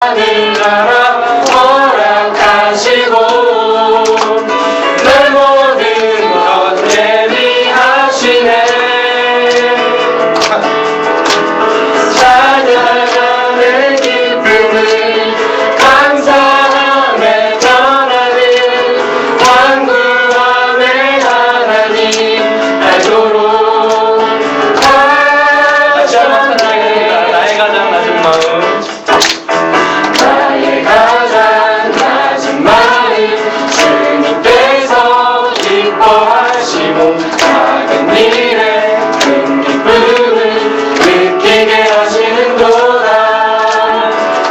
하늘나라 허락하시고 내 모든 것 예비하시네. 찬양하는 기쁨을 감사함에 전하는 완구함의 하나님 알도록 다시 한번 찬양합니다. 나의 가장 낮은 마음, 나의 가장 낮은 마음 주님께서 기뻐하시고 작은 일에 큰 기쁨을 느끼게 하시는도다.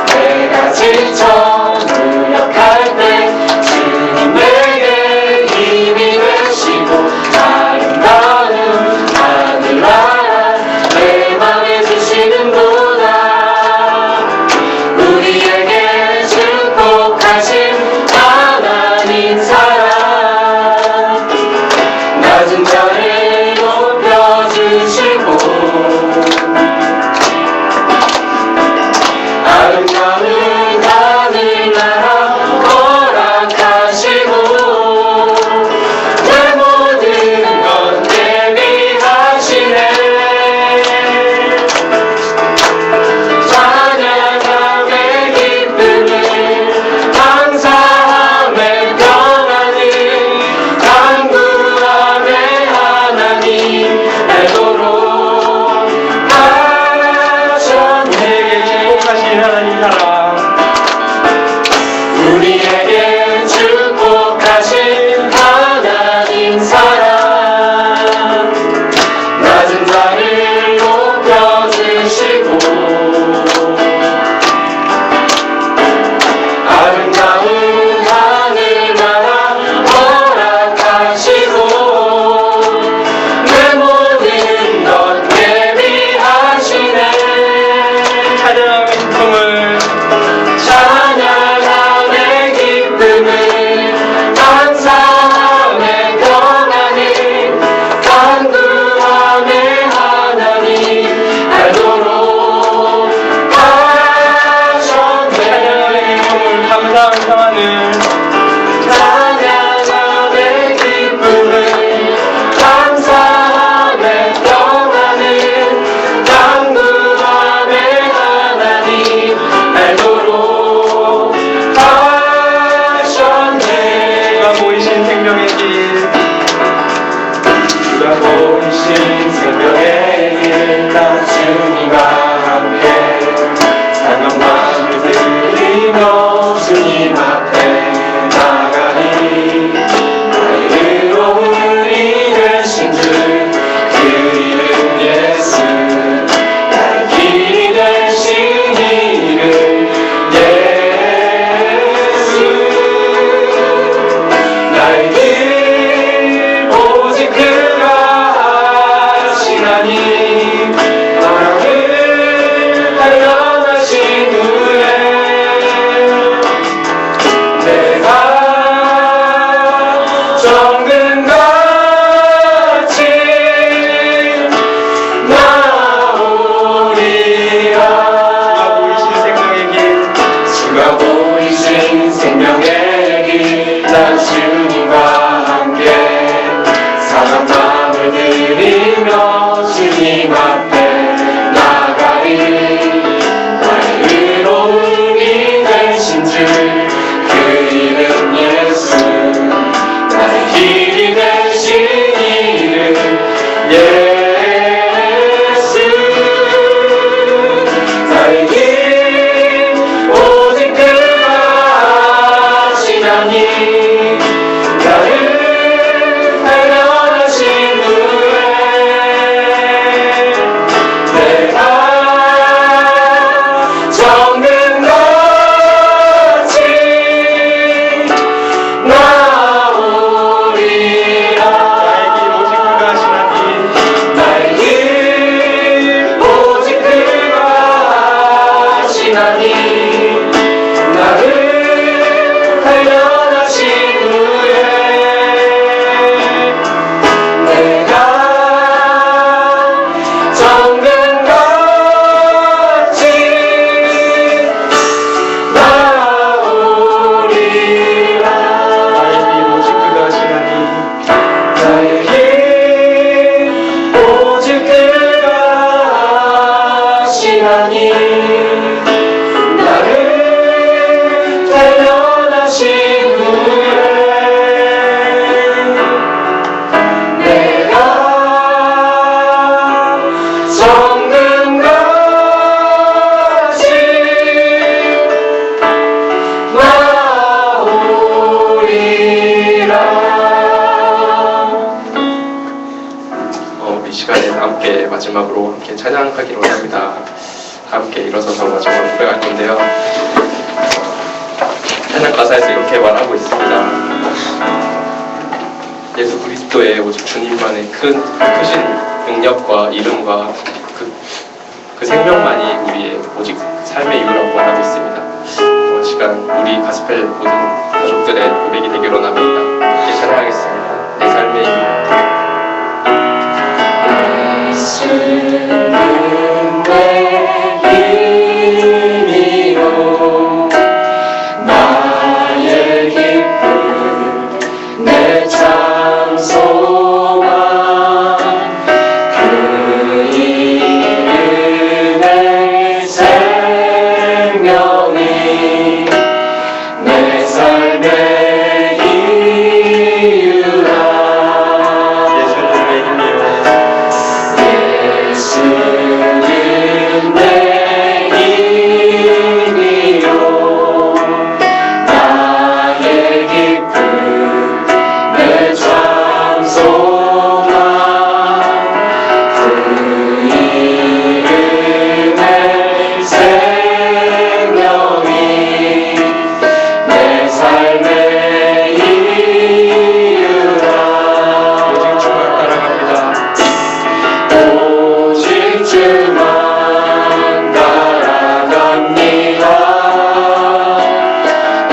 내가 지쳐 무력할 때 주님 내게 힘이 되시고 아름다운 하늘나라 내 맘에 주시는도다. 우리에게 축복하신 하나님 사랑 낮은 자를 높여주시고 아름다운 하늘 마지막으로 함께 찬양하기로 합니다. 함께 일어서서 마지막으로 고백할 건데요. 찬양 가사에서 이렇게 말하고 있습니다. 예수 그리스도의 오직 주님만의 크신 능력과 이름과 그 생명만이 우리의 오직 삶의 이유라고 말하고 있습니다. 시간 우리 가스펠 모든 가족들의 고백이 되기로 합니다. 함께 찬양하겠습니다. 내 삶의 이유. 예수는 내 힘이요 나의 기쁨 내 참 소망 그 이름의 생명이 내 삶의 이유라. 예수는 내 힘이요 나의 기쁨 내 참 소망 그 이름의 생명이 내 삶의 이유라. 오직 주만 따라갑니다.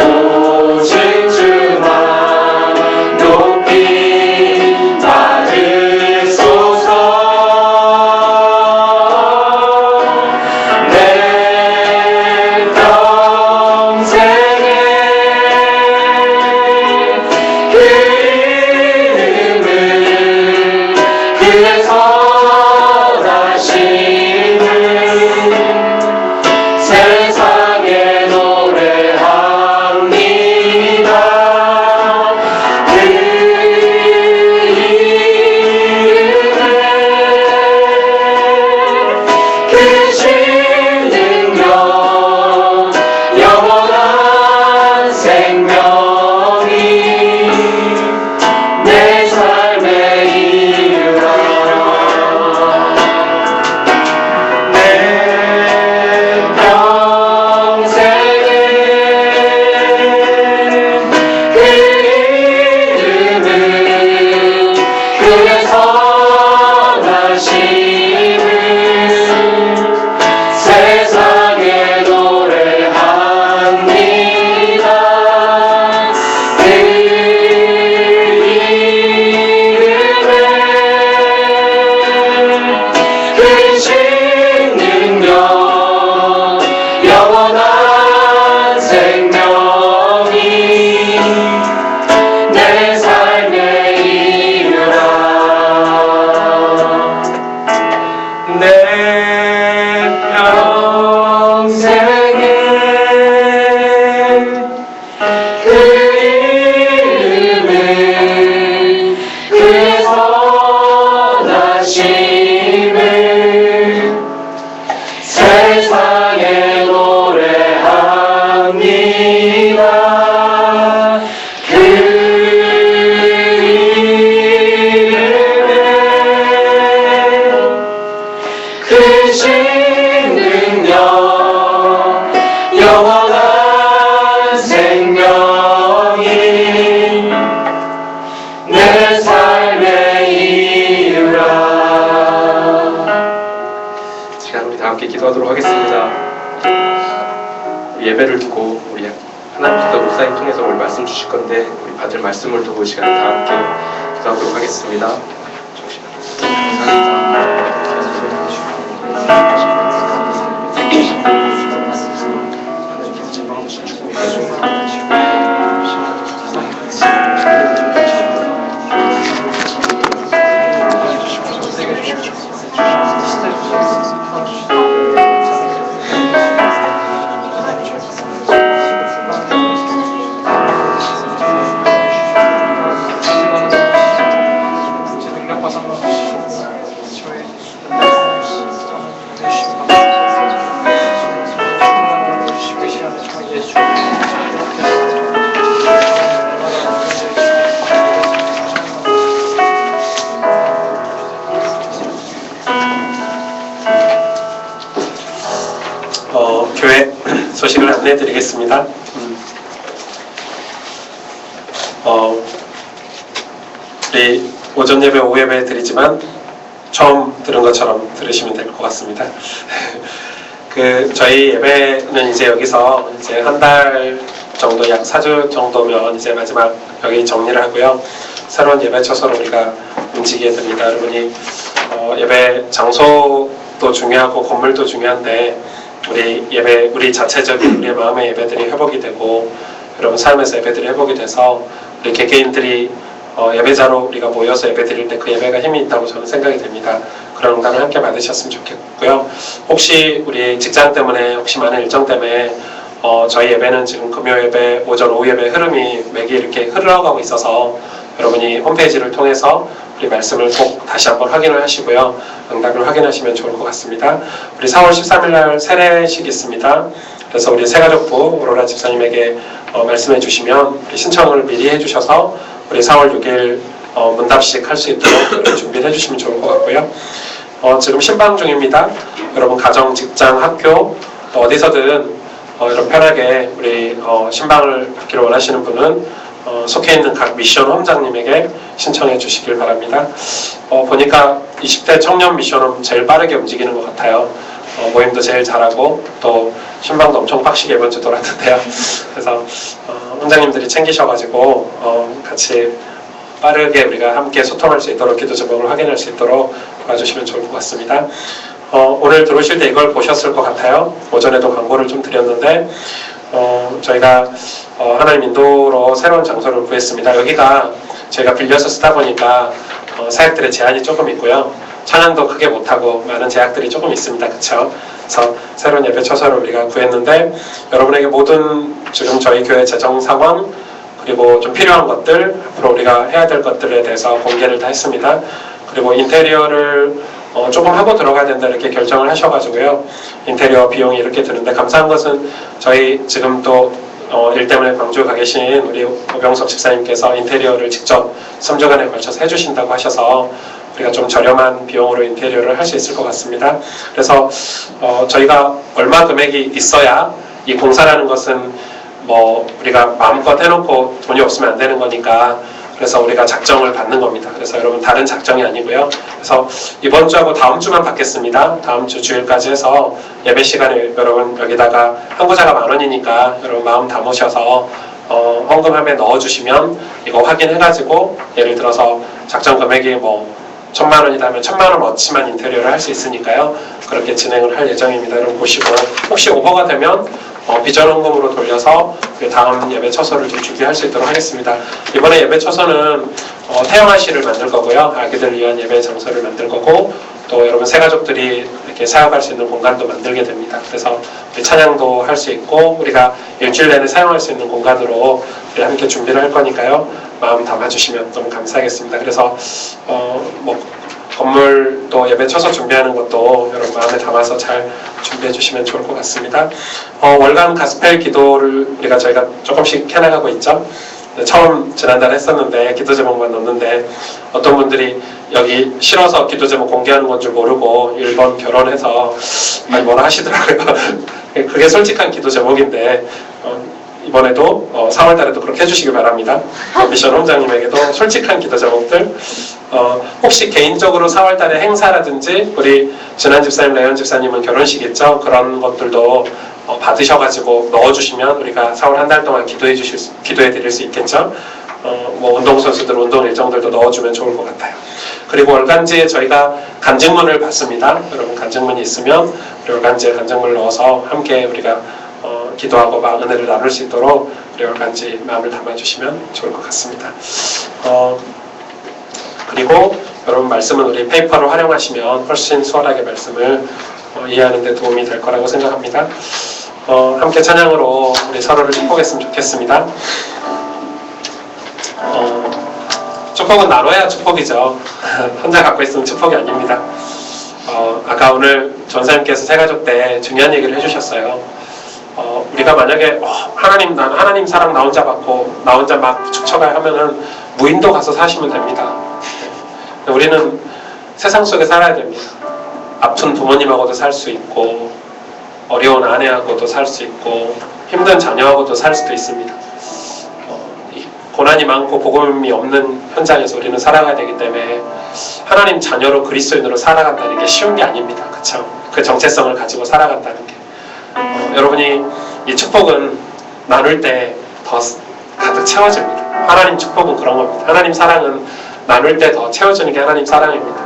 오직 주만 높이 받으소서. 내 평생에 그 이름을 그의 선하심을 세상에 노래합니다. 그 이름에 크신 능력 영원한 생명이 내 삶의 이유라. 내 평생에 그 이름을 그의 선하심을 세상에 노래합니다. 그 이름에 크신 능력 영원한 생명이 내 삶의 이유라. 내 평생에 그 이름을 그의 선하심을 세상에 노래합니다. 그 이름에 크신 능력 영원한 생명이 내 삶의 이유라. 시간 우리 다 함께 기도하도록 하겠습니다. 우리 예배를 두고 우리 하나님께서 목사님 통해서 오늘 말씀 주실 건데 우리 받을 말씀을 두고 이 시간 다 함께 기도하도록 하겠습니다. 예배 드리겠습니다. 우리 오전 예배, 오후 예배 드리지만 처음 들은 것처럼 들으시면 될 것 같습니다. 저희 예배는 이제 여기서 이제 한 달 정도, 약 4주 정도면 이제 마지막 여기 정리를 하고요. 새로운 예배 처소로 우리가 움직이게 됩니다. 여러분이 예배 장소도 중요하고 건물도 중요한데 우리 자체적인 우리의 마음의 예배들이 회복이 되고 여러분 삶에서 예배들이 회복이 돼서 우리 개개인들이 예배자로 우리가 모여서 예배 드릴 때 그 예배가 힘이 있다고 저는 생각이 됩니다. 그런 응답을 함께 받으셨으면 좋겠고요. 혹시 우리 직장 때문에, 혹시 많은 일정 때문에 저희 예배는 지금 금요 예배, 오전, 오후 예배 흐름이 맥이 이렇게 흘러가고 있어서 여러분이 홈페이지를 통해서 우리 말씀을 꼭 다시 한번 확인을 하시고요. 응답을 확인하시면 좋을 것 같습니다. 우리 4월 13일 날 세례식이 있습니다. 그래서 우리 새가족부 오로라 집사님에게 말씀해 주시면 우리 신청을 미리 해주셔서 우리 4월 6일 문답식 할 수 있도록 준비를 해주시면 좋을 것 같고요. 지금 신방 중입니다. 여러분 가정, 직장, 학교 어디서든 여러분 편하게 우리 신방을 받기를 원하시는 분은 속해 있는 각 미션 홈장님에게 신청해 주시길 바랍니다. 보니까 20대 청년 미션은 제일 빠르게 움직이는 것 같아요. 모임도 제일 잘하고 또 신방도 엄청 빡시게 이번 주 돌았는데요. 그래서 원장님들이 챙기셔가지고 같이 빠르게 우리가 함께 소통할 수 있도록 기도 제목을 확인할 수 있도록 도와주시면 좋을 것 같습니다. 오늘 들어오실 때 이걸 보셨을 것 같아요. 오전에도 광고를 좀 드렸는데 저희가 하나님 인도로 새로운 장소를 구했습니다. 여기가 저희가 빌려서 쓰다 보니까 사역들의 제한이 조금 있고요. 찬양도 크게 못하고 많은 제약들이 조금 있습니다. 그쵸? 그래서 새로운 예배 처소를 우리가 구했는데 여러분에게 모든 지금 저희 교회 재정 상황 그리고 좀 필요한 것들 앞으로 우리가 해야 될 것들에 대해서 공개를 다 했습니다. 그리고 인테리어를 조금 하고 들어가야 된다 이렇게 결정을 하셔가지고요. 인테리어 비용이 이렇게 드는데 감사한 것은 저희 지금 또 일 때문에 광주에 가 계신 우리 오병석 집사님께서 인테리어를 직접 3주간에 걸쳐서 해주신다고 하셔서 우리가 좀 저렴한 비용으로 인테리어를 할 수 있을 것 같습니다. 그래서 저희가 얼마 금액이 있어야 이 공사라는 것은 우리가 마음껏 해놓고 돈이 없으면 안 되는 거니까 그래서 우리가 작정을 받는 겁니다. 그래서 여러분 다른 작정이 아니고요. 그래서 이번 주하고 다음 주만 받겠습니다. 다음 주 주일까지 해서 예배 시간에 여러분 여기다가 한구자가 10,000원이니까 여러분 마음 담으셔서 헌금함에 넣어주시면 이거 확인해가지고 예를 들어서 작정 금액이 1,000,000원이다 하면 1,000,000원 어치만 인테리어를 할 수 있으니까요. 그렇게 진행을 할 예정입니다. 여러분 보시고 혹시 오버가 되면 비전헌금으로 돌려서 다음 예배 처소를 좀 준비할 수 있도록 하겠습니다. 이번에 예배 처소는 태영아실을 만들 거고요. 아기들 위한 예배 장소를 만들 거고 또 여러분 새가족들이 이렇게 사역할 수 있는 공간도 만들게 됩니다. 그래서 우리 찬양도 할 수 있고 우리가 일주일 내내 사용할 수 있는 공간으로 우리 함께 준비를 할 거니까요. 마음 담아주시면 너무 감사하겠습니다. 그래서 건물 또 예배 처소 준비하는 것도 여러분 마음에 담아서 잘 준비해 주시면 좋을 것 같습니다. 월간 가스펠 기도를 저희가 조금씩 해나가고 있죠. 처음 지난달에 했었는데 기도 제목만 넣는데 어떤 분들이 여기 싫어서 기도 제목 공개하는 건 줄 모르고 1번 결혼해서 뭐라 하시더라고요. 그게 솔직한 기도 제목인데 이번에도 4월달에도 그렇게 해주시기 바랍니다. 미션 홈장님에게도 솔직한 기도 제목들 혹시 개인적으로 4월달에 행사라든지 우리 진한 집사님, 레온 집사님은 결혼식 있죠? 그런 것들도 받으셔가지고 넣어주시면 우리가 4월 한 달 동안 기도해 드릴 수 있겠죠? 운동선수들 운동 일정들도 넣어주면 좋을 것 같아요. 그리고 월간지에 저희가 간증문을 받습니다. 여러분 간증문이 있으면 우리 월간지에 간증문을 넣어서 함께 우리가 기도하고 은혜를 나눌 수 있도록 우리 월간지 마음을 담아주시면 좋을 것 같습니다. 그리고 여러분 말씀은 우리 페이퍼로 활용하시면 훨씬 수월하게 말씀을 이해하는 데 도움이 될 거라고 생각합니다. 함께 찬양으로 우리 서로를 축복했으면 좋겠습니다. 축복은 나눠야 축복이죠. 혼자 갖고 있으면 축복이 아닙니다. 아까 오늘 전사님께서 새가족 때 중요한 얘기를 해주셨어요. 우리가 만약에 난 하나님 사랑 나 혼자 받고 나 혼자 막 축처가 하면은 무인도 가서 사시면 됩니다. 우리는 세상 속에 살아야 됩니다. 아픈 부모님하고도 살 수 있고 어려운 아내하고도 살 수 있고 힘든 자녀하고도 살 수도 있습니다. 이 고난이 많고 복음이 없는 현장에서 우리는 살아가야 되기 때문에 하나님 자녀로 그리스도인으로 살아간다는 게 쉬운 게 아닙니다. 그렇죠? 그 정체성을 가지고 살아간다는 게 여러분이 이 축복은 나눌 때 더 가득 채워집니다. 하나님 축복은 그런 겁니다. 하나님 사랑은 나눌 때 더 채워주는 게 하나님 사랑입니다.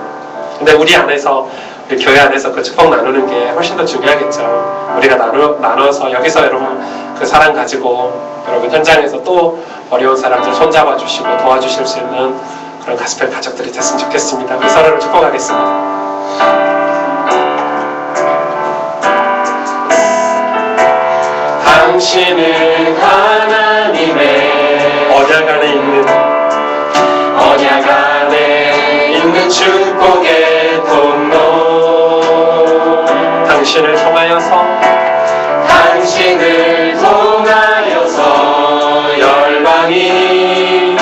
근데 우리 안에서 우리 교회 안에서 그 축복 나누는 게 훨씬 더 중요하겠죠. 우리가 나눠서 여기서 여러분 그 사랑 가지고 여러분 현장에서 또 어려운 사람들 손잡아 주시고 도와주실 수 있는 그런 가스펠 가족들이 됐으면 좋겠습니다. 우리 서로를 축복하겠습니다. 당신은 하나님의 언약 안에 있는 축복의 통로 당신을 통하여서 열방이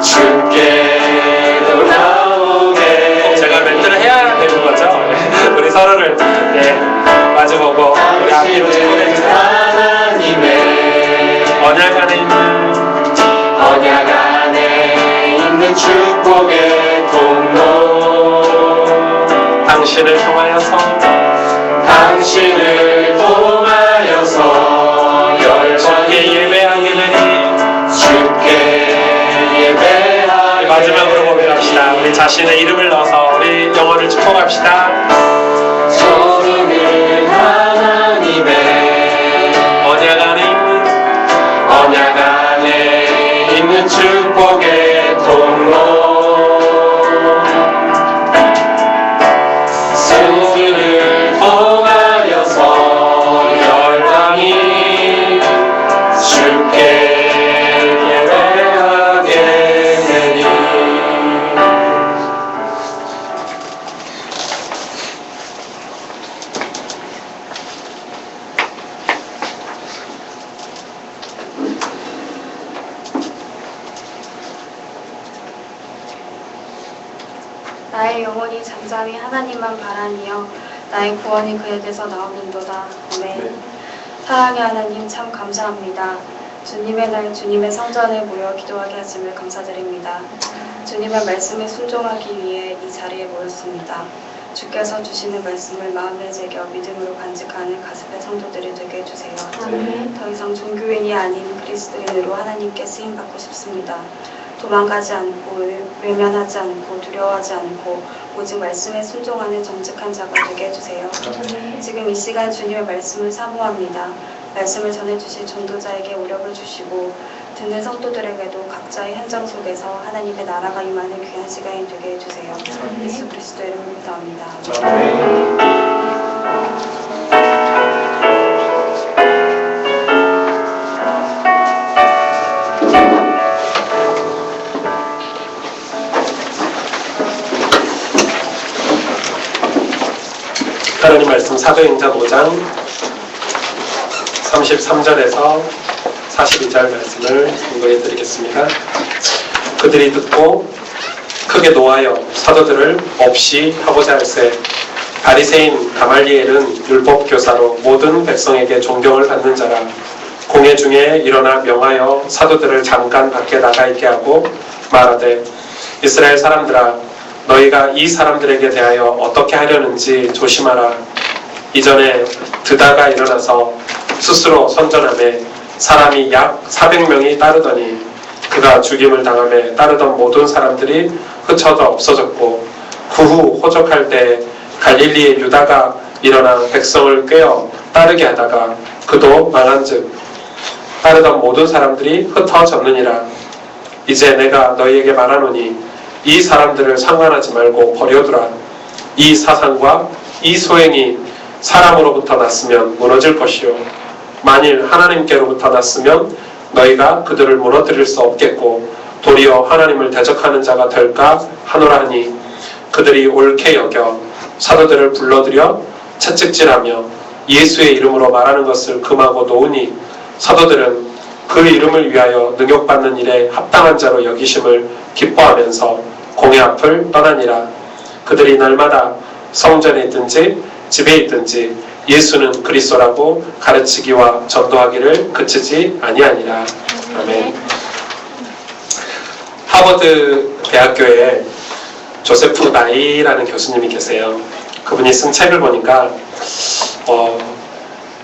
주께 돌아오게 제가 멘트를 해야 되는 거죠. 우리 서로를 마주보고 우리 앞뒤로 축복해주세요. 하나님의 언약 안에 있는 축복의 통로 당신을 통하여서 열방이 주께 예배하게 마지막으로 고백합시다. 우리 자신의 이름을 넣어서 우리 영혼을 축복합시다. 저는 하나님의 언약 안에 있는 축복의 통로 승리를 통하여서 열방이 주께 예배하게 되리. 나의 영혼이 잠잠히 하나님만 바라니여 나의 구원이 그에게서 나오는도다. 아멘. 사랑의 하나님 참 감사합니다. 주님의 날 주님의 성전에 모여 기도하게 하심을 감사드립니다. 주님의 말씀에 순종하기 위해 이 자리에 모였습니다. 주께서 주시는 말씀을 마음에 새겨 믿음으로 간직하는 가슴의 성도들이 되게 해주세요. 더 이상 종교인이 아닌 그리스도인으로 하나님께 쓰임받고 싶습니다. 도망가지 않고 외면하지 않고 두려워하지 않고 오직 말씀에 순종하는 정직한 자가 되게 해주세요. 지금 이 시간 주님의 말씀을 사모합니다. 말씀을 전해주실 전도자에게 오력을 주시고 듣는 성도들에게도 각자의 현장 속에서 하나님의 나라가 임하는 귀한 시간이 되게 해주세요. 예수 그리스도의 이름으로 기도합니다. 하나님 말씀 사도행전 5장 33절에서 42절 말씀을 공부해 드리겠습니다. 그들이 듣고 크게 노하여 사도들을 없이 하고자 할세 바리새인 가말리엘은 율법교사로 모든 백성에게 존경을 받는 자라 공회 중에 일어나 명하여 사도들을 잠깐 밖에 나가 있게 하고 말하되 이스라엘 사람들아 너희가 이 사람들에게 대하여 어떻게 하려는지 조심하라. 이전에 드다가 일어나서 스스로 선전하며 사람이 약 400명이 따르더니 그가 죽임을 당하며 따르던 모든 사람들이 흩어져 없어졌고 그 후 호적할 때 갈릴리의 유다가 일어나 백성을 꿰어 따르게 하다가 그도 망한즉 따르던 모든 사람들이 흩어졌느니라. 이제 내가 너희에게 말하노니 이 사람들을 상관하지 말고 버려두라. 이 사상과 이 소행이 사람으로부터 났으면 무너질 것이요 만일 하나님께로부터 났으면 너희가 그들을 무너뜨릴 수 없겠고 도리어 하나님을 대적하는 자가 될까 하노라 하니 그들이 옳게 여겨 사도들을 불러들여 채찍질하며 예수의 이름으로 말하는 것을 금하고 놓으니 사도들은 그 이름을 위하여 능욕받는 일에 합당한 자로 여기심을 기뻐하면서 공회 앞을 떠나니라. 그들이 날마다 성전에 있든지 집에 있든지 예수는 그리스도라고 가르치기와 전도하기를 그치지 아니하니라. 아멘. 하버드 대학교에 조세프 나이라는 교수님이 계세요. 그분이 쓴 책을 보니까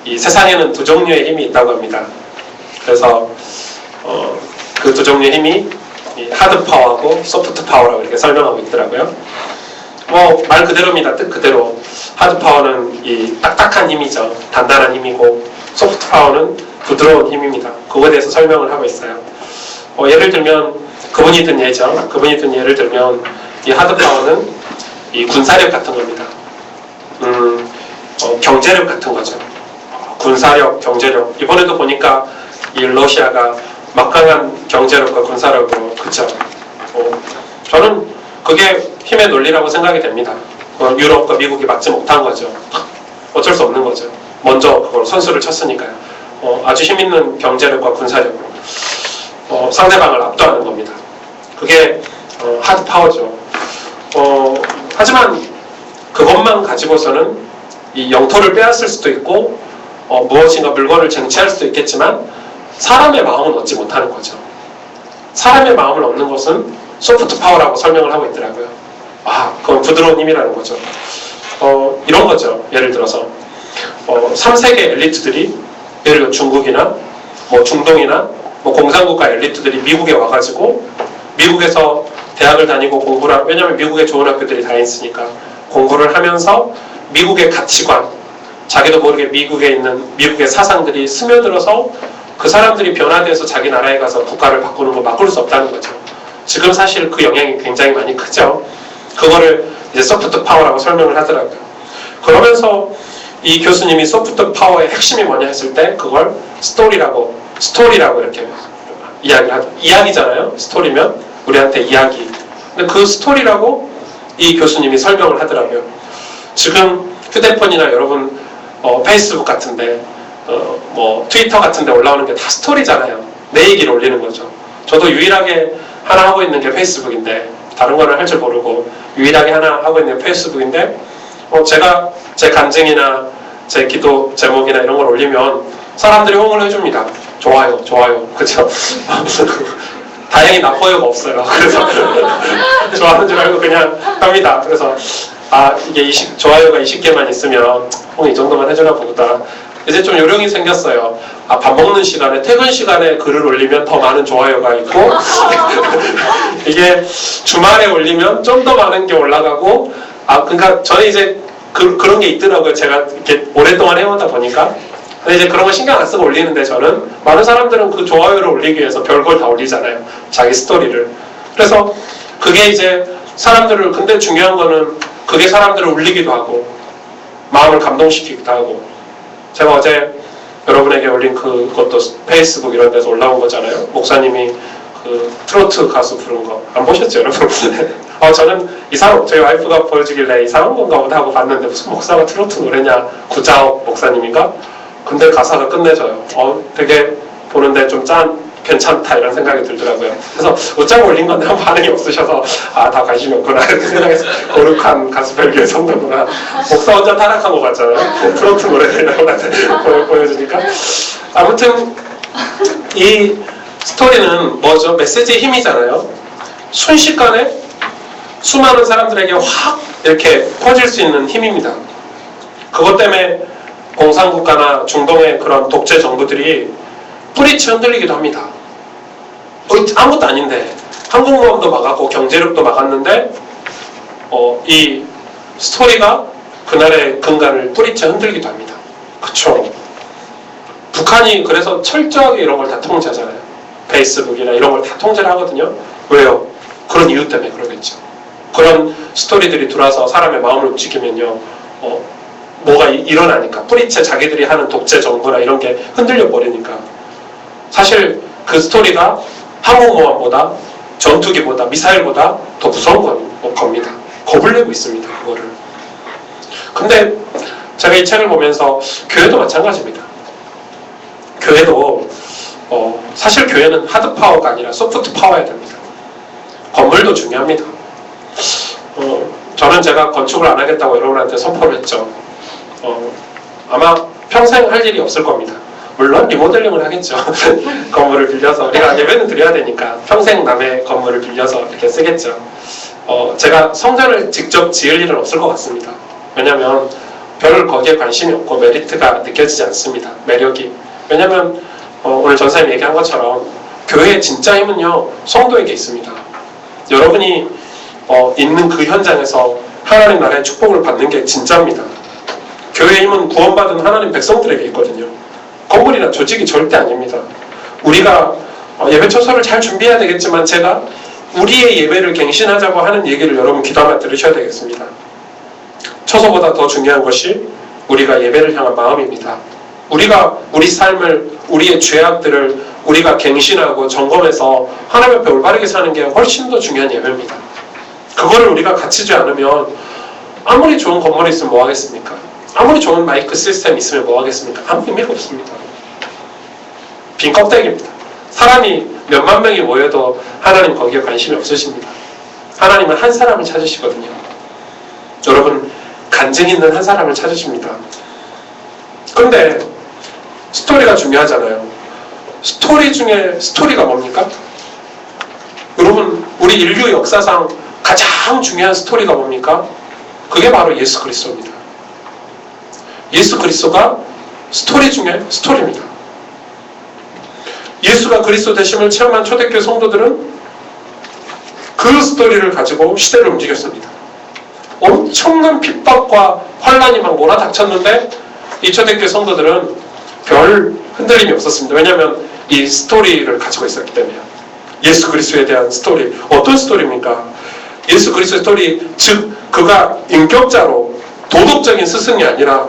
이 세상에는 두 종류의 힘이 있다고 합니다. 그래서 그 두 종류의 힘이 이 하드 파워하고 소프트 파워라고 이렇게 설명하고 있더라고요. 말 그대로입니다. 뜻 그대로. 하드 파워는 이 딱딱한 힘이죠. 단단한 힘이고, 소프트 파워는 부드러운 힘입니다. 그거에 대해서 설명을 하고 있어요. 예를 들면 그분이 든 예죠. 그분이 든 예를 들면 이 하드 파워는 이 군사력 같은 겁니다. 경제력 같은 거죠. 군사력, 경제력. 이번에도 보니까 이 러시아가 막강한 경제력과 군사력으로, 그쵸? 저는 그게 힘의 논리라고 생각이 됩니다. 유럽과 미국이 막지 못한 거죠. 어쩔 수 없는 거죠. 먼저 그걸 선수를 쳤으니까요. 아주 힘있는 경제력과 군사력으로 상대방을 압도하는 겁니다. 그게 하드 파워죠. 하지만 그것만 가지고서는 이 영토를 빼앗을 수도 있고 무엇인가 물건을 쟁취할 수도 있겠지만 사람의 마음은 얻지 못하는 거죠. 사람의 마음을 얻는 것은 소프트 파워라고 설명을 하고 있더라고요. 그건 부드러운 힘이라는 거죠. 이런 거죠. 예를 들어서 3세계 엘리트들이, 예를 들어 중국이나 중동이나 공산국가 엘리트들이 미국에 와가지고 미국에서 대학을 다니고 공부를 왜냐하면 미국에 좋은 학교들이 다 있으니까 공부를 하면서 미국의 가치관, 자기도 모르게 미국에 있는 미국의 사상들이 스며들어서 그 사람들이 변화돼서 자기 나라에 가서 국가를 바꾸는 거 막을 수 없다는 거죠. 지금 사실 그 영향이 굉장히 많이 크죠. 그거를 이제 소프트 파워라고 설명을 하더라고요. 그러면서 이 교수님이 소프트 파워의 핵심이 뭐냐 했을 때 그걸 스토리라고 이렇게 이야기를 하죠. 이야기잖아요. 스토리면 우리한테 이야기. 근데 그 스토리라고 이 교수님이 설명을 하더라고요. 지금 휴대폰이나 여러분 페이스북 같은데 트위터 같은데 올라오는 게 다 스토리잖아요. 내 얘기를 올리는 거죠. 저도 유일하게 하나 하고 있는 게 페이스북인데 다른 거는 할 줄 모르고 유일하게 하나 하고 있는 게 페이스북인데 제가 제 간증이나 제 기도 제목이나 이런 걸 올리면 사람들이 호응을 해줍니다. 좋아요, 그쵸? 다행히 나빠요가 없어요. 그래서 좋아하는 줄 알고 그냥 합니다. 그래서 이게 좋아요가 20개만 있으면 이 정도만 해주나 보다. 이제 좀 요령이 생겼어요. 밥 먹는 시간에, 퇴근 시간에 글을 올리면 더 많은 좋아요가 있고 이게 주말에 올리면 좀 더 많은 게 올라가고 그러니까 저는 이제 그런 게 있더라고요. 제가 이렇게 오랫동안 해오다 보니까. 근데 이제 그런 거 신경 안 쓰고 올리는데 저는 많은 사람들은 그 좋아요를 올리기 위해서 별걸 다 올리잖아요. 자기 스토리를. 그래서 그게 이제 사람들을, 근데 중요한 거는 그게 사람들을 울리기도 하고 마음을 감동시키기도 하고. 제가 어제 여러분에게 올린 그것도 페이스북 이런 데서 올라온 거잖아요. 목사님이 그 트로트 가수 부른 거 안 보셨죠, 여러분? 저는 저희 와이프가 보여주길래 이상한 건가 보다 하고 봤는데 무슨 목사가 트로트 노래냐, 구자옥 목사님인가? 근데 가사가 끝내줘요. 되게 보는데 좀 괜찮다 이런 생각이 들더라고요. 그래서 웃자고 올린 건데 아무 반응이 없으셔서 다 관심이 없구나 이렇게 생각해서 거룩한 가수 벨기에 성도구나. 목사 혼자 타락한 것 같잖아요. 트로트 노래를 나한테 보여주니까. 아무튼 이 스토리는 뭐죠? 메시지의 힘이잖아요. 순식간에 수많은 사람들에게 확 이렇게 퍼질 수 있는 힘입니다. 그것 때문에 공산국가나 중동의 그런 독재 정부들이 뿌리치 흔들리기도 합니다. 아무것도 아닌데 항공모함도 막았고 경제력도 막았는데 이 스토리가 그날의 근간을 뿌리치 흔들기도 합니다. 그쵸? 북한이 그래서 철저하게 이런 걸 다 통제하잖아요. 페이스북이나 이런 걸 다 통제를 하거든요. 왜요? 그런 이유 때문에 그러겠죠. 그런 스토리들이 들어와서 사람의 마음을 움직이면요, 뭐가 일어나니까, 뿌리채 자기들이 하는 독재 정부나 이런 게 흔들려 버리니까. 사실 그 스토리가 항공모함보다, 전투기보다, 미사일보다 더 무서운 겁니다. 겁을 내고 있습니다, 그거를. 근데 제가 이 책을 보면서 교회도 마찬가지입니다. 교회도 사실 교회는 하드 파워가 아니라 소프트 파워여야 됩니다. 건물도 중요합니다. 저는 제가 건축을 안 하겠다고 여러분한테 선포를 했죠. 아마 평생 할 일이 없을 겁니다. 물론 리모델링을 하겠죠. 건물을 빌려서 우리가 예배는 드려야 되니까 평생 남의 건물을 빌려서 이렇게 쓰겠죠. 제가 성전을 직접 지을 일은 없을 것 같습니다. 왜냐하면 별 거기에 관심이 없고 메리트가 느껴지지 않습니다. 매력이. 왜냐하면 오늘 전사님 얘기한 것처럼 교회의 진짜 힘은요 성도에게 있습니다. 여러분이 있는 그 현장에서 하나님 나라의 축복을 받는 게 진짜입니다. 교회의 힘은 구원받은 하나님 백성들에게 있거든요. 건물이나 조직이 절대 아닙니다. 우리가 예배 처소를 잘 준비해야 되겠지만 제가 우리의 예배를 갱신하자고 하는 얘기를 여러분 귀담아 들으셔야 되겠습니다. 처소보다 더 중요한 것이 우리가 예배를 향한 마음입니다. 우리가 우리 삶을, 우리의 죄악들을 우리가 갱신하고 점검해서 하나님 앞에 올바르게 사는 게 훨씬 더 중요한 예배입니다. 그거를 우리가 갖추지 않으면 아무리 좋은 건물이 있으면 뭐 하겠습니까? 아무리 좋은 마이크 시스템이 있으면 뭐 하겠습니까? 아무 의미가 없습니다. 빈 껍데기입니다. 사람이 몇만 명이 모여도 하나님 거기에 관심이 없으십니다. 하나님은 한 사람을 찾으시거든요. 여러분 간증 있는 한 사람을 찾으십니다. 근데 스토리가 중요하잖아요. 스토리 중에 스토리가 뭡니까? 여러분 우리 인류 역사상 가장 중요한 스토리가 뭡니까? 그게 바로 예수 그리스도입니다. 예수 그리스도가 스토리 중에 스토리입니다. 예수가 그리스도 되심을 체험한 초대교회 성도들은 그 스토리를 가지고 시대를 움직였습니다. 엄청난 핍박과 환란이 막 몰아닥쳤는데 이 초대교회 성도들은 별 흔들림이 없었습니다. 왜냐하면 이 스토리를 가지고 있었기 때문에요. 예수 그리스도에 대한 스토리. 어떤 스토리입니까? 예수 그리스도의 스토리, 즉 그가 인격자로 도덕적인 스승이 아니라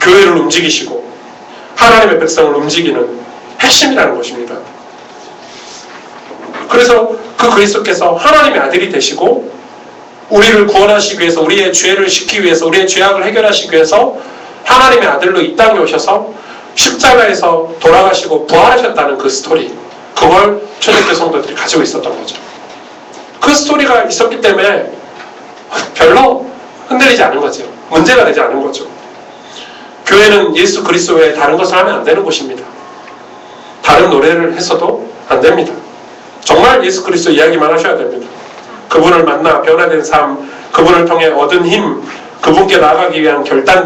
교회를 움직이시고 하나님의 백성을 움직이는 핵심이라는 것입니다. 그래서 그 그리스도께서 하나님의 아들이 되시고 우리를 구원하시기 위해서, 우리의 죄를 씻기 위해서, 우리의 죄악을 해결하시기 위해서 하나님의 아들로 이 땅에 오셔서 십자가에서 돌아가시고 부활하셨다는 그 스토리, 그걸 초대교회 성도들이 가지고 있었던 거죠. 그 스토리가 있었기 때문에 별로 흔들리지 않은 거죠. 문제가 되지 않은 거죠. 교회는 예수 그리스도 외에 다른 것을 하면 안 되는 곳입니다. 다른 노래를 했어도 안 됩니다. 정말 예수 그리스도 이야기만 하셔야 됩니다. 그분을 만나 변화된 삶, 그분을 통해 얻은 힘, 그분께 나아가기 위한 결단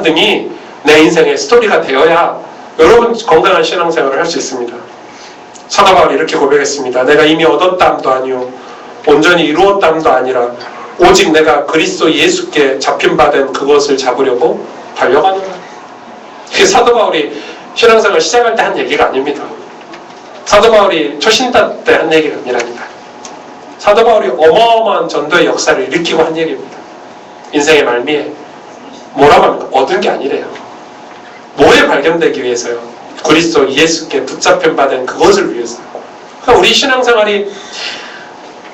등이 내 인생의 스토리가 되어야 여러분 건강한 신앙생활을 할 수 있습니다. 사도 바울이 이렇게 고백했습니다. 내가 이미 얻었담도 아니요 온전히 이루었담도 아니라 오직 내가 그리스도 예수께 잡힌 바 된 그것을 잡으려고 달려가노라. 그게 사도 바울이 신앙생활 시작할 때 한 얘기가 아닙니다. 사도 바울이 초신자 때 한 얘기가 아니라니까요. 사도 바울이 어마어마한 전도의 역사를 일으키고 한 얘기입니다. 인생의 말미에 뭐라고 합니까? 얻은 게 아니래요. 뭐에 발견되기 위해서요? 그리스도 예수께 붙잡힌 바 된 그것을 위해서요. 그러니까 우리 신앙생활이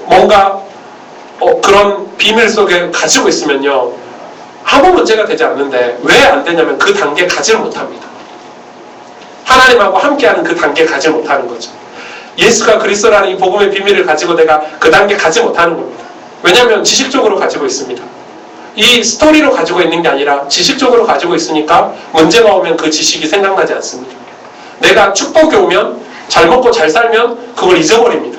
뭔가 그런 비밀 속에 가지고 있으면요 아무 문제가 되지 않는데 왜 안 되냐면 그 단계에 가지를 못합니다. 하나님하고 함께하는 그 단계에 가지 못하는 거죠. 예수가 그리스도라는 이 복음의 비밀을 가지고 내가 그 단계에 가지 못하는 겁니다. 왜냐하면 지식적으로 가지고 있습니다. 이 스토리로 가지고 있는 게 아니라 지식적으로 가지고 있으니까 문제가 오면 그 지식이 생각나지 않습니다. 내가 축복이 오면 잘 먹고 잘 살면 그걸 잊어버립니다.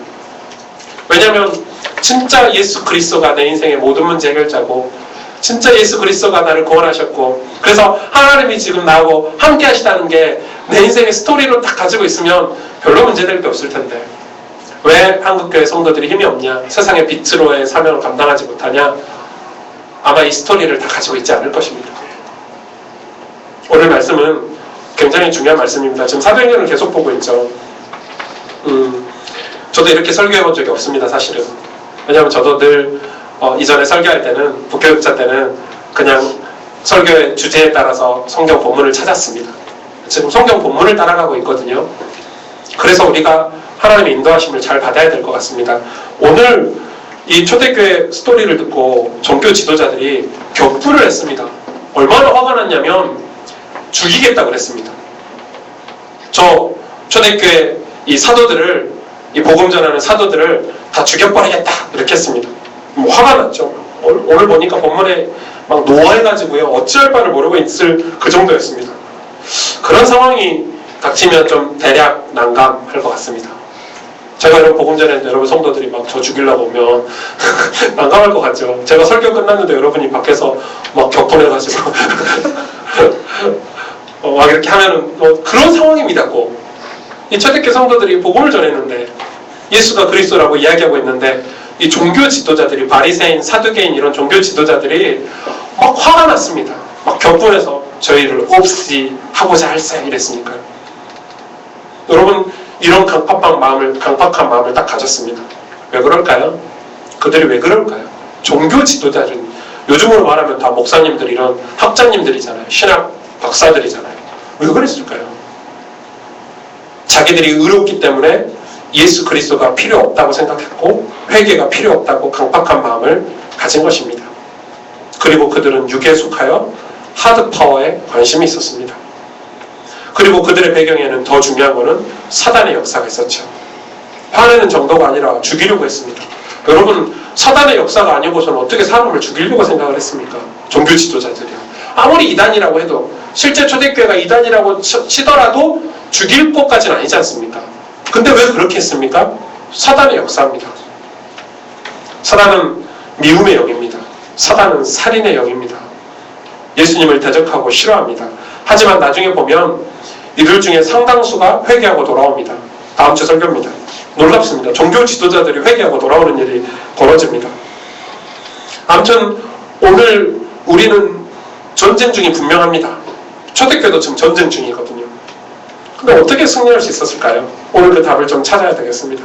왜냐하면 진짜 예수 그리스도가 내 인생의 모든 문제 해결자고 진짜 예수 그리스도가 나를 구원하셨고 그래서 하나님이 지금 나하고 함께 하시다는 게 내 인생의 스토리로 딱 가지고 있으면 별로 문제될 게 없을 텐데 왜 한국교회 성도들이 힘이 없냐? 세상의 빛으로의 사명을 감당하지 못하냐? 아마 이 스토리를 다 가지고 있지 않을 것입니다. 오늘 말씀은 굉장히 중요한 말씀입니다. 지금 사도행전을 계속 보고 있죠. 저도 이렇게 설교해 본 적이 없습니다. 사실은. 왜냐하면 저도 늘 이전에 설교할 때는 부교육자 때는 그냥 설교의 주제에 따라서 성경 본문을 찾았습니다. 지금 성경 본문을 따라가고 있거든요. 그래서 우리가 하나님의 인도하심을 잘 받아야 될 것 같습니다. 오늘 이 초대교회 스토리를 듣고 종교 지도자들이 격분을 했습니다. 얼마나 화가 났냐면 죽이겠다고 그랬습니다. 저 초대교회 이 사도들을 이 복음 전하는 사도들을 다 죽여버리겠다 이렇게 했습니다. 화가 났죠. 오늘 보니까 본문에 막 노화해가지고요 어찌할 바를 모르고 있을 그 정도였습니다. 그런 상황이 닥치면 좀 대략 난감할 것 같습니다. 제가 이런 복음 전했는데 여러분 성도들이 막 저 죽이려고 오면 난감할 것 같죠. 제가 설교 끝났는데 여러분이 밖에서 막 격분해가지고 막 이렇게 하면은 그런 상황입니다. 꼭. 이 초대교회 성도들이 복음을 전했는데 예수가 그리스도라고 이야기하고 있는데 이 종교 지도자들이 바리새인, 사두개인 이런 종교 지도자들이 막 화가 났습니다. 막 격분해서 저희를 없이 하고자 할세 이랬으니까요. 여러분 이런 강팍한 마음을 딱 가졌습니다. 왜 그럴까요? 그들이 왜 그럴까요? 종교 지도자들 요즘으로 말하면 다 목사님들 이런 학자님들이잖아요. 신학 박사들이잖아요. 왜 그랬을까요? 자기들이 의롭기 때문에 예수 그리스도가 필요 없다고 생각했고 회개가 필요 없다고 강팍한 마음을 가진 것입니다. 그리고 그들은 육에 속하여 하드 파워에 관심이 있었습니다. 그리고 그들의 배경에는 더 중요한 것은 사단의 역사가 있었죠. 화내는 정도가 아니라 죽이려고 했습니다. 여러분 사단의 역사가 아니고서는 어떻게 사람을 죽이려고 생각을 했습니까? 종교 지도자들이요. 아무리 이단이라고 해도 실제 초대교회가 이단이라고 치더라도 죽일 것까지는 아니지 않습니까? 근데 왜 그렇게 했습니까? 사단의 역사입니다. 사단은 미움의 영입니다. 사단은 살인의 영입니다. 예수님을 대적하고 싫어합니다. 하지만 나중에 보면 이들 중에 상당수가 회개하고 돌아옵니다. 다음 주 설교입니다. 놀랍습니다. 종교 지도자들이 회개하고 돌아오는 일이 벌어집니다. 아무튼 오늘 우리는 전쟁 중이 분명합니다. 초대교회도 지금 전쟁 중이거든요. 근데 어떻게 승리할 수 있었을까요? 오늘 그 답을 좀 찾아야 되겠습니다.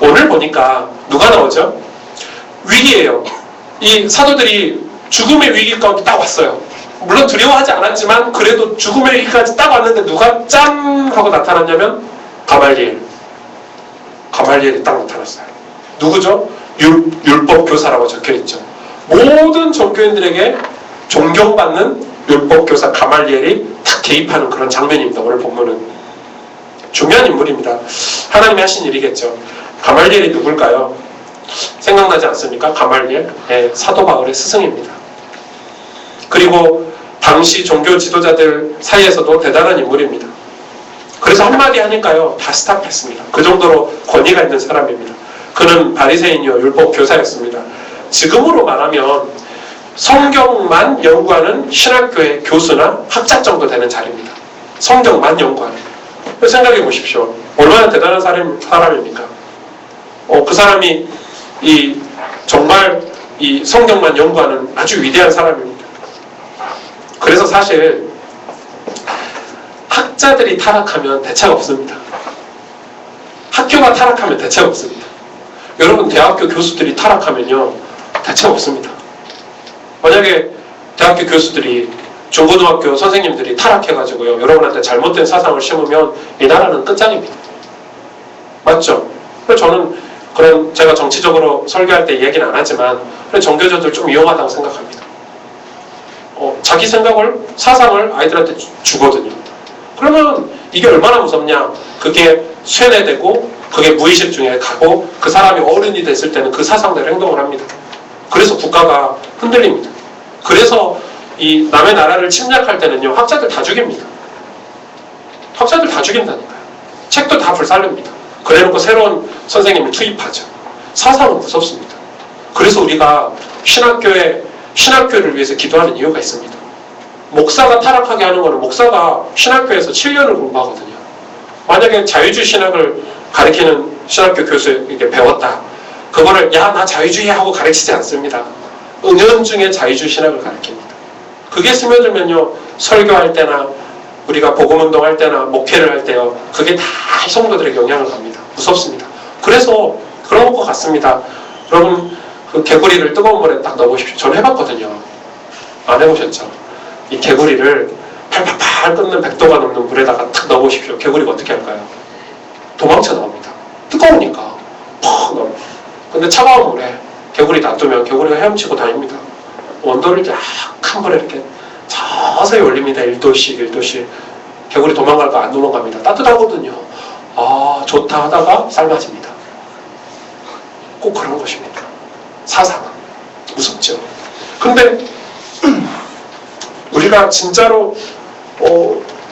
오늘 보니까 누가 나오죠? 위기예요. 이 사도들이 죽음의 위기 가운데 딱 왔어요. 물론 두려워하지 않았지만 그래도 죽음의 위기까지 딱 왔는데 누가 짠 하고 나타났냐면 가말리엘이 딱 나타났어요. 누구죠? 율법 교사라고 적혀있죠. 모든 종교인들에게 존경받는 율법 교사 가말리엘이 딱 개입하는 그런 장면입니다. 오늘 본문은 중요한 인물입니다. 하나님이 하신 일이겠죠. 가말리엘이 누굴까요? 생각나지 않습니까? 가말리엘? 네, 사도 바울의 스승입니다. 그리고 당시 종교 지도자들 사이에서도 대단한 인물입니다. 그래서 한마디 하니까요 다 스탑했습니다. 그 정도로 권위가 있는 사람입니다. 그는 바리새인이요 율법 교사였습니다. 지금으로 말하면 성경만 연구하는 신학교의 교수나 학자 정도 되는 자리입니다. 성경만 연구하는. 생각해 보십시오. 얼마나 대단한 사람입니까? 그 사람이 정말 이 성경만 연구하는 아주 위대한 사람입니다. 그래서 사실 학자들이 타락하면 대책 없습니다. 학교가 타락하면 대책 없습니다. 여러분 대학교 교수들이 타락하면요 대책 없습니다. 만약에 대학교 교수들이 중고등학교 선생님들이 타락해가지고요 여러분한테 잘못된 사상을 심으면 이 나라는 끝장입니다. 맞죠? 그래서 저는 그런 제가 정치적으로 설교할 때 얘기는 안 하지만 종교저들 좀 위험하다고 생각합니다. 자기 사상을 아이들한테 주거든요. 그러면 이게 얼마나 무섭냐? 그게 쇠뇌되고 그게 무의식 중에 가고 그 사람이 어른이 됐을 때는 그 사상대로 행동을 합니다. 그래서 국가가 흔들립니다. 그래서 이 남의 나라를 침략할 때는요 학자들 다 죽입니다. 학자들 다 죽인다니까요. 책도 다 불살릅니다. 그래놓고 새로운 선생님을 투입하죠. 사상은 무섭습니다. 그래서 우리가 신학교를 위해서 기도하는 이유가 있습니다. 목사가 타락하게 하는 거는 목사가 신학교에서 7년을 공부하거든요. 만약에 자유주의 신학을 가르치는 신학교 교수에게 배웠다. 그거를 야 나 자유주의 하고 가르치지 않습니다. 은연중에 자유주의 신학을 가르칩니다. 그게 스며들면요 설교할 때나 우리가 복음운동 할 때나 목회를 할 때요 그게 다 성도들에게 영향을 갑니다. 무섭습니다. 그래서 그런 것 같습니다. 여러분 그 개구리를 뜨거운 물에 딱 넣어보십시오. 저는 해봤거든요. 안 해보셨죠? 이 개구리를 팔팔팔 끓는 100도가 넘는 물에다가 탁 넣어보십시오. 개구리가 어떻게 할까요? 도망쳐 나옵니다. 뜨거우니까 퍽 넣어. 근데 차가운 물에 개구리 놔두면 개구리가 헤엄치고 다닙니다. 온도를 약한 불에 이렇게 서서히 올립니다. 1도씩. 개구리 도망갈 거 안 도망갑니다. 따뜻하거든요. 아 좋다 하다가 삶아집니다. 꼭 그런 것입니다. 사상은 무섭죠. 근데 우리가 진짜로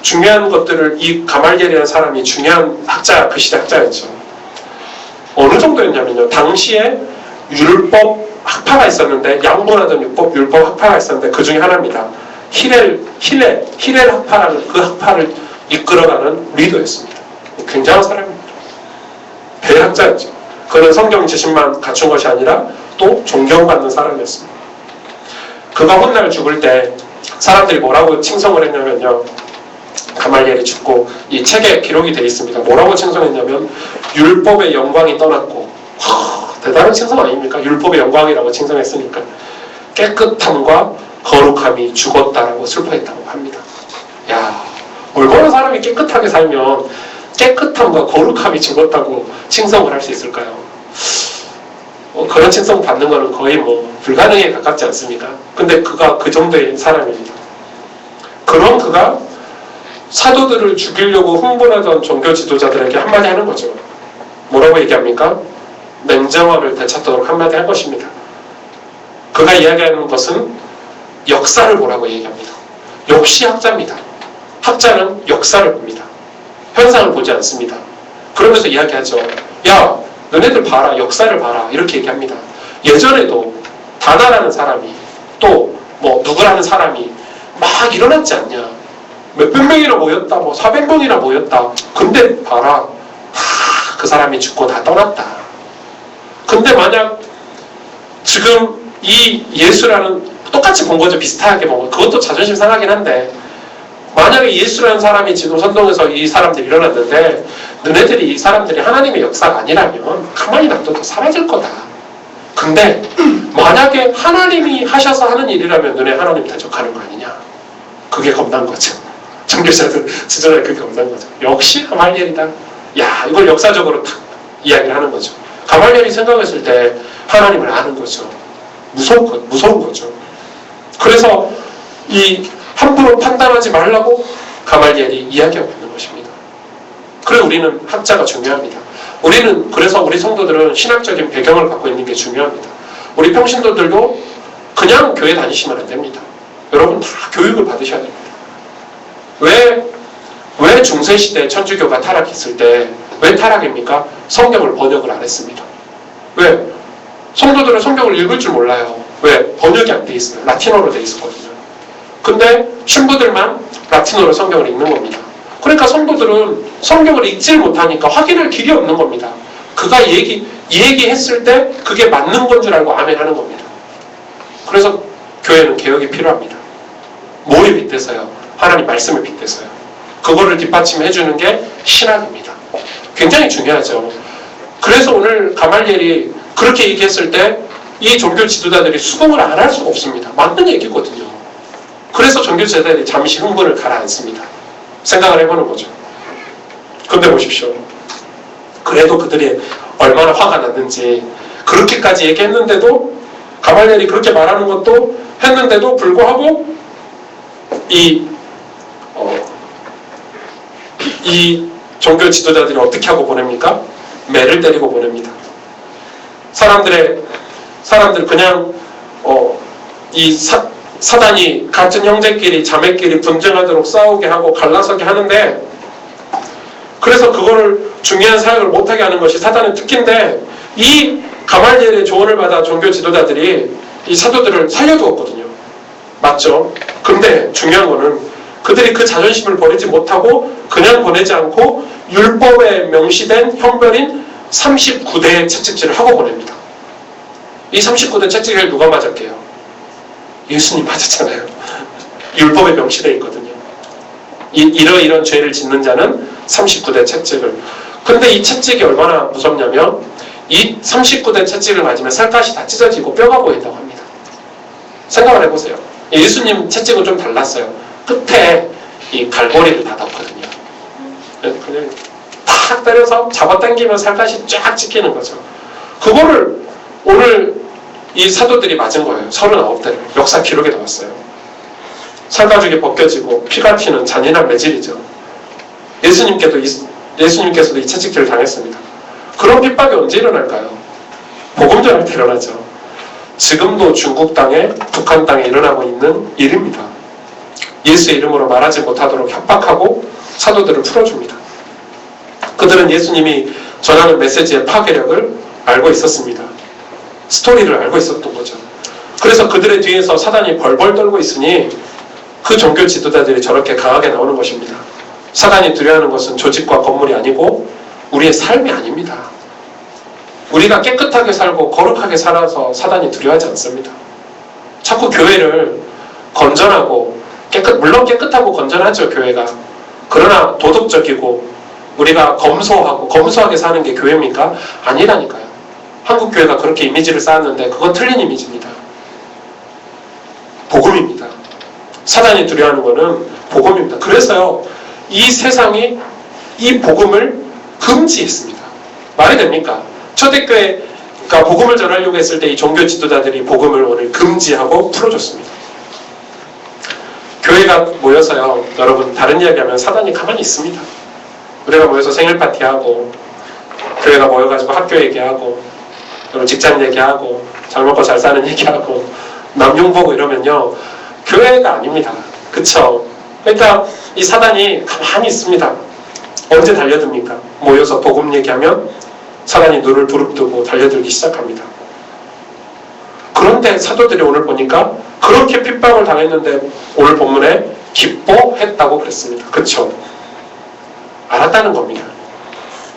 중요한 것들을 이 가말리엘이라는 사람이 중요한 학자, 그 시대 학자였죠. 어느 정도였냐면요. 당시에 율법 학파가 있었는데, 양분하던 율법 학파가 있었는데 그 중에 하나입니다. 히렐 학파라는 그 학파를 이끌어가는 리더였습니다. 굉장한 사람입니다. 대학자였죠. 그는 성경 지식만 갖춘 것이 아니라 또 존경받는 사람이었습니다. 그가 훗날 죽을 때 사람들이 뭐라고 칭송을 했냐면요. 가말리엘이 죽고 이 책에 기록이 되어 있습니다. 뭐라고 칭송했냐면 율법의 영광이 떠났고, 대단한 칭송 아닙니까? 율법의 영광이라고 칭송했으니까 깨끗함과 거룩함이 죽었다라고 슬퍼했다고 합니다. 야, 얼마나 사람이 깨끗하게 살면 깨끗함과 거룩함이 죽었다고 칭송을 할 수 있을까요? 그런 칭송 받는 거는 거의 불가능에 가깝지 않습니까? 근데 그가 그 정도의 사람입니다. 그런 그가 사도들을 죽이려고 흥분하던 종교 지도자들에게 한마디 하는 거죠. 뭐라고 얘기합니까? 냉정함을 되찾도록 한마디 할 것입니다. 그가 이야기하는 것은 역사를 보라고 얘기합니다. 역시 학자입니다. 학자는 역사를 봅니다. 현상을 보지 않습니다. 그러면서 이야기하죠. 야, 너네들 봐라. 역사를 봐라. 이렇게 얘기합니다. 예전에도 다나라는 사람이 또 누구라는 사람이 막 일어났지 않냐. 몇백 명이나 모였다. 400명이나 모였다. 근데 봐라. 그 사람이 죽고 다 떠났다. 근데 만약 지금 이 예수라는 똑같이 본 거죠. 비슷하게 본 거. 그것도 자존심 상하긴 한데 만약에 예수라는 사람이 지금 선동에서 이 사람들이 일어났는데 너네들이 이 사람들이 하나님의 역사가 아니라면 가만히 놔둬도 사라질 거다. 근데 만약에 하나님이 하셔서 하는 일이라면 너네 하나님 대적하는 거 아니냐. 그게 겁난 거죠. 종교자들 지도자들 그게 겁난 거죠. 역시 가말리엘이다. 야, 이걸 역사적으로 탁 이야기를 하는 거죠. 가말리엘이 생각했을 때 하나님을 아는 거죠. 무서운 거죠. 그래서 이 함부로 판단하지 말라고 가말리엘이 이야기하고 있는 것입니다. 그래 우리는 학자가 중요합니다. 그래서 우리 성도들은 신학적인 배경을 갖고 있는 게 중요합니다. 우리 평신도들도 그냥 교회 다니시면 안 됩니다. 여러분 다 교육을 받으셔야 됩니다. 왜 중세시대 천주교가 타락했을 때 왜 타락입니까? 성경을 번역을 안 했습니다. 왜? 성도들은 성경을 읽을 줄 몰라요. 왜? 번역이 안 돼 있어요. 라틴어로 돼 있었거든요. 근데 신부들만 라틴어로 성경을 읽는 겁니다. 그러니까 성도들은 성경을 읽질 못하니까 확인할 길이 없는 겁니다. 그가 얘기했을 때 그게 맞는 건 줄 알고 아멘 하는 겁니다. 그래서 교회는 개혁이 필요합니다. 뭐에 빗대서요? 하나님 말씀을 빗대서요. 그거를 뒷받침해 주는 게 신학입니다. 굉장히 중요하죠. 그래서 오늘 가말리엘이 그렇게 얘기했을 때 이 종교 지도자들이 수긍을 안 할 수가 없습니다. 맞는 얘기거든요. 그래서 종교 지도자들이 잠시 흥분을 가라앉습니다. 생각을 해보는 거죠. 근데 보십시오. 그래도 그들이 얼마나 화가 났는지 그렇게까지 얘기했는데도 가말리엘이 그렇게 말하는 것도 했는데도 불구하고 이 종교 지도자들이 어떻게 하고 보냅니까? 매를 때리고 보냅니다. 사람들 그냥 사단이 같은 형제끼리 자매끼리 분쟁하도록 싸우게 하고 갈라서게 하는데 그래서 그거를 중요한 사역을 못하게 하는 것이 사단의 특기인데 이 가말리엘의 조언을 받아 종교 지도자들이 이 사도들을 살려두었거든요. 맞죠? 근데 중요한 거는 그들이 그 자존심을 버리지 못하고 그냥 보내지 않고 율법에 명시된 형별인 39대의 채찍질을 하고 보냅니다. 이 39대 채찍을 누가 맞았게요? 예수님 맞았잖아요. 율법에 명시되어 있거든요. 이런 죄를 짓는 자는 39대 채찍을. 근데 이 채찍이 얼마나 무섭냐면 이 39대 채찍을 맞으면 살갗이 다 찢어지고 뼈가 보인다고 합니다. 생각을 해보세요. 예수님 채찍은 좀 달랐어요. 끝에 이 갈고리를 다 넣거든요. 그냥 탁 때려서 잡아당기면 살갗이 쫙 찢기는 거죠. 그거를 오늘 이 사도들이 맞은 거예요. 39대를. 역사 기록에 나왔어요. 살가죽이 벗겨지고 피가 튀는 잔인한 매질이죠. 예수님께서도 이 채찍질을 당했습니다. 그런 핍박이 언제 일어날까요? 복음 전할 때 일어나죠. 지금도 중국 땅에, 북한 땅에 일어나고 있는 일입니다. 예수의 이름으로 말하지 못하도록 협박하고 사도들을 풀어줍니다. 그들은 예수님이 전하는 메시지의 파괴력을 알고 있었습니다. 스토리를 알고 있었던 거죠. 그래서 그들의 뒤에서 사단이 벌벌 떨고 있으니 그 종교 지도자들이 저렇게 강하게 나오는 것입니다. 사단이 두려워하는 것은 조직과 건물이 아니고 우리의 삶이 아닙니다. 우리가 깨끗하게 살고 거룩하게 살아서 사단이 두려워하지 않습니다. 자꾸 교회를 건전하고 물론 깨끗하고 건전하죠, 교회가. 그러나 도덕적이고 우리가 검소하게 사는 게 교회입니까? 아니라니까요. 한국 교회가 그렇게 이미지를 쌓았는데 그건 틀린 이미지입니다. 복음입니다. 사단이 두려워하는 것은 복음입니다. 그래서요, 이 세상이 이 복음을 금지했습니다. 말이 됩니까? 초대교회가 복음을 전하려고 했을 때 이 종교 지도자들이 복음을 오늘 금지하고 풀어줬습니다. 교회가 모여서요, 여러분 다른 이야기하면 사단이 가만히 있습니다. 우리가 모여서 생일 파티하고, 교회가 모여가지고 학교 얘기하고, 여러분 직장 얘기하고, 잘 먹고 잘 사는 얘기하고, 남용 보고 이러면요, 교회가 아닙니다. 그쵸? 그러니까 이 사단이 가만히 있습니다. 언제 달려듭니까? 모여서 복음 얘기하면 사단이 눈을 부릅뜨고 달려들기 시작합니다. 그런데 사도들이 오늘 보니까 그렇게 핍박을 당했는데 오늘 본문에 기뻐했다고 그랬습니다. 그쵸? 알았다는 겁니다.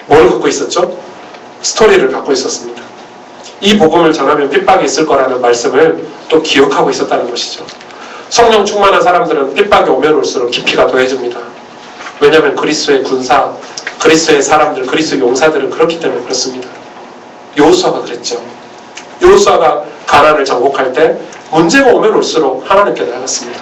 뭘 갖고 있었죠? 스토리를 갖고 있었습니다. 이 복음을 전하면 핍박이 있을 거라는 말씀을 또 기억하고 있었다는 것이죠. 성령 충만한 사람들은 핍박이 오면 올수록 깊이가 더해집니다. 왜냐하면 그리스도의 군사, 그리스도의 사람들, 그리스도의 용사들은 그렇기 때문에 그렇습니다. 여호수아가 그랬죠. 여호수아가 가나안을 정복할 때 문제가 오면 올수록 하나님께 나아갔습니다.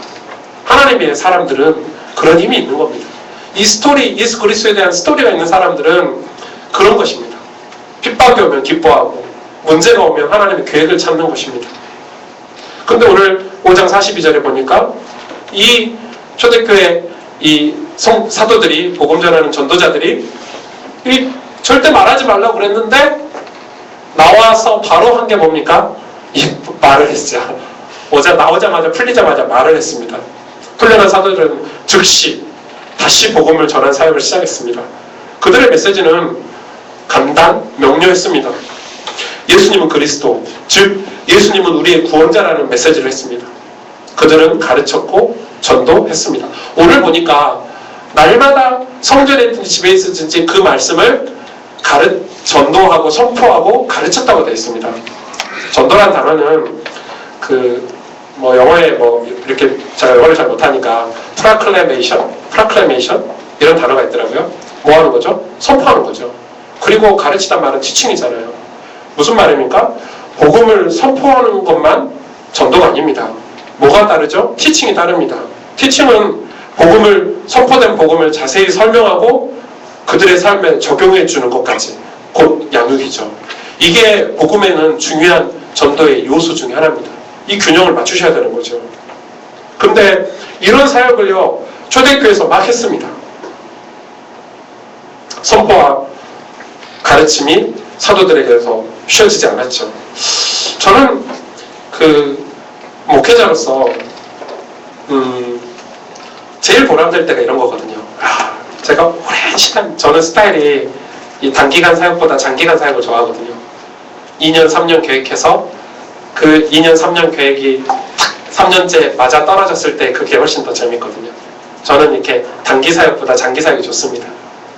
하나님의 사람들은 그런 힘이 있는 겁니다. 이 스토리, 예수 그리스도에 대한 스토리가 있는 사람들은 그런 것입니다. 핍박이 오면 기뻐하고 문제가 오면 하나님의 계획을 찾는 것입니다. 근데 오늘 5장 42절에 보니까 이 초대교회 이 사도들이, 복음 전하는 전도자들이 절대 말하지 말라고 그랬는데 나와서 바로 한 게 뭡니까? 말을 했죠. 나오자마자 풀리자마자 말을 했습니다. 풀려난 사도들은 즉시 다시 복음을 전한 사역을 시작했습니다. 그들의 메시지는 간단, 명료했습니다. 예수님은 그리스도, 즉 예수님은 우리의 구원자라는 메시지를 했습니다. 그들은 가르쳤고 전도했습니다. 오늘 보니까 날마다 성전에 있든지 집에 있든지 그 말씀을 전도하고 선포하고 가르쳤다고 되어 있습니다. 전도란 단어는 영어에 이렇게 제가 영어를 잘 못하니까 proclamation 이런 단어가 있더라고요. 뭐 하는 거죠? 선포하는 거죠. 그리고 가르치단 말은 티칭이잖아요. 무슨 말입니까? 복음을 선포하는 것만 전도가 아닙니다. 뭐가 다르죠? 티칭이 다릅니다. 티칭은 선포된 복음을 자세히 설명하고 그들의 삶에 적용해 주는 것까지 곧 양육이죠. 이게 복음에는 중요한 전도의 요소 중에 하나입니다. 이 균형을 맞추셔야 되는 거죠. 근데 이런 사역을요, 초대교회에서 막 했습니다. 선포와 가르침이 사도들에게서 쉬어지지 않았죠. 저는 목회자로서 제일 보람될 때가 이런 거거든요. 제가 오랜 시간, 저는 스타일이 이 단기간 사역보다 장기간 사역을 좋아하거든요. 2년, 3년 계획해서 그 2년, 3년 계획이 딱 3년째 맞아 떨어졌을 때 그게 훨씬 더 재밌거든요. 저는 이렇게 단기 사역보다 장기 사역이 좋습니다.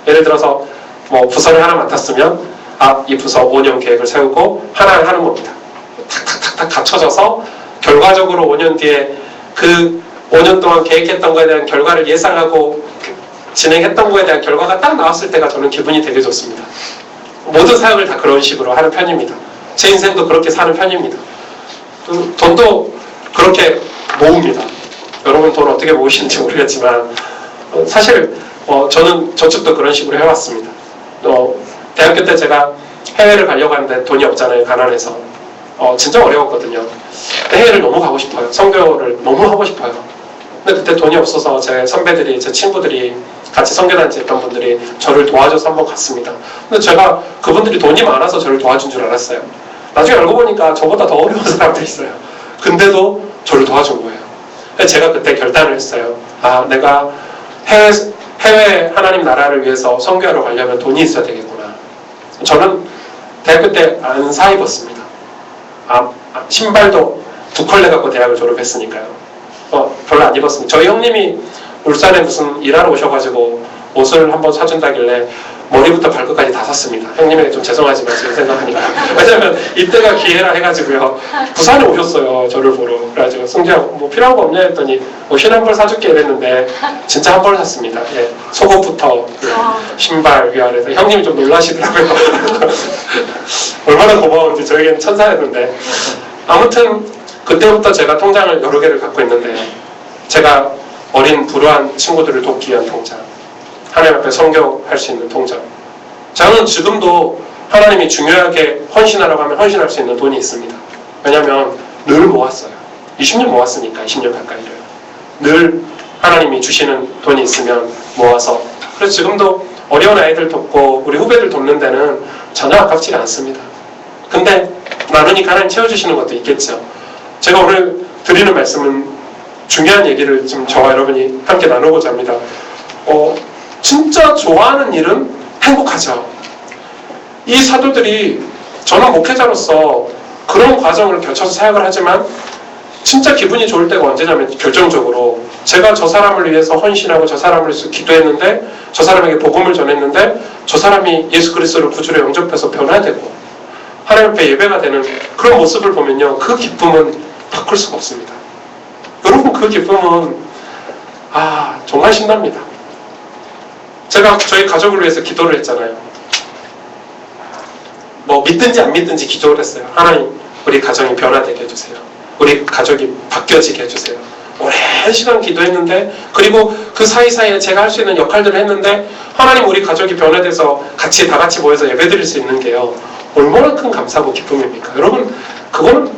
예를 들어서 부서를 하나 맡았으면 이 부서 5년 계획을 세우고 하나 하는 겁니다. 탁탁탁탁 갖춰져서 결과적으로 5년 뒤에 그 5년 동안 계획했던 거에 대한 결과를 예상하고 진행했던 거에 대한 결과가 딱 나왔을 때가 저는 기분이 되게 좋습니다. 모든 사역을 다 그런 식으로 하는 편입니다. 제 인생도 그렇게 사는 편입니다. 돈도 그렇게 모읍니다. 여러분 돈 어떻게 모으시는지 모르겠지만 사실 저는 저축도 그런 식으로 해왔습니다. 대학교 때 제가 해외를 가려고 하는데 돈이 없잖아요. 가난해서. 진짜 어려웠거든요. 해외를 너무 가고 싶어요. 선교를 너무 하고 싶어요. 근데 그때 돈이 없어서 제 선배들이, 제 친구들이, 같이 선교단체 했던 분들이 저를 도와줘서 한번 갔습니다. 근데 제가 그분들이 돈이 많아서 저를 도와준 줄 알았어요. 나중에 알고 보니까 저보다 더 어려운 사람들이 있어요. 근데도 저를 도와준 거예요. 그래서 제가 그때 결단을 했어요. 아, 내가 해외 하나님 나라를 위해서 선교하러 가려면 돈이 있어야 되겠구나. 저는 대학교 때 안 사 입었습니다. 신발도 2컬레 갖고 대학을 졸업했으니까요. 별로 안 입었습니다. 저희 형님이 울산에 무슨 일하러 오셔가지고 옷을 한번 사준다길래 머리부터 발끝까지 다 샀습니다. 형님에게 좀 죄송하지만 지금 생각하니까. 왜냐면 이때가 기회라 해가지고요. 부산에 오셨어요. 저를 보러. 그래가지고 승재야 뭐 필요한 거 없냐 했더니 옷 한 벌 사줄게 이랬는데 진짜 한 벌 샀습니다. 예, 속옷부터 신발 위아래서 형님이 좀 놀라시더라고요. 얼마나 고마운지 저에겐 천사였는데. 아무튼 그때부터 제가 통장을 여러 개를 갖고 있는데 제가 어린 불우한 친구들을 돕기 위한 통장, 하나님 앞에 선교할 수 있는 통장. 저는 지금도 하나님이 중요하게 헌신하라고 하면 헌신할 수 있는 돈이 있습니다. 왜냐하면 늘 모았어요. 20년 모았으니까 20년 가까이를. 늘 하나님이 주시는 돈이 있으면 모아서. 그래서 지금도 어려운 아이들 돕고 우리 후배들 돕는 데는 전혀 아깝지가 않습니다. 근데 나누니까 하나님 채워주시는 것도 있겠죠. 제가 오늘 드리는 말씀은 중요한 얘기를 지금 저와 여러분이 함께 나누고자 합니다. 진짜 좋아하는 일은 행복하죠. 이 사도들이 저는 목회자로서 그런 과정을 거쳐서 사역을 하지만 진짜 기분이 좋을 때가 언제냐면 결정적으로 제가 저 사람을 위해서 헌신하고 저 사람을 위해서 기도했는데 저 사람에게 복음을 전했는데 저 사람이 예수 그리스도를 구주로 영접해서 변화되고 하나님 앞에 예배가 되는 그런 모습을 보면요. 그 기쁨은 바꿀 수가 없습니다. 여러분 그 기쁨은 정말 신납니다. 제가 저희 가족을 위해서 기도를 했잖아요. 뭐 믿든지 안 믿든지 기도를 했어요. 하나님 우리 가정이 변화되게 해주세요. 우리 가족이 바뀌어지게 해주세요. 오랜 시간 기도했는데 그리고 그 사이사이에 제가 할 수 있는 역할들을 했는데 하나님 우리 가족이 변화돼서 다 같이 모여서 예배드릴 수 있는 게요. 얼마나 큰 감사고 기쁨입니까? 여러분 그거는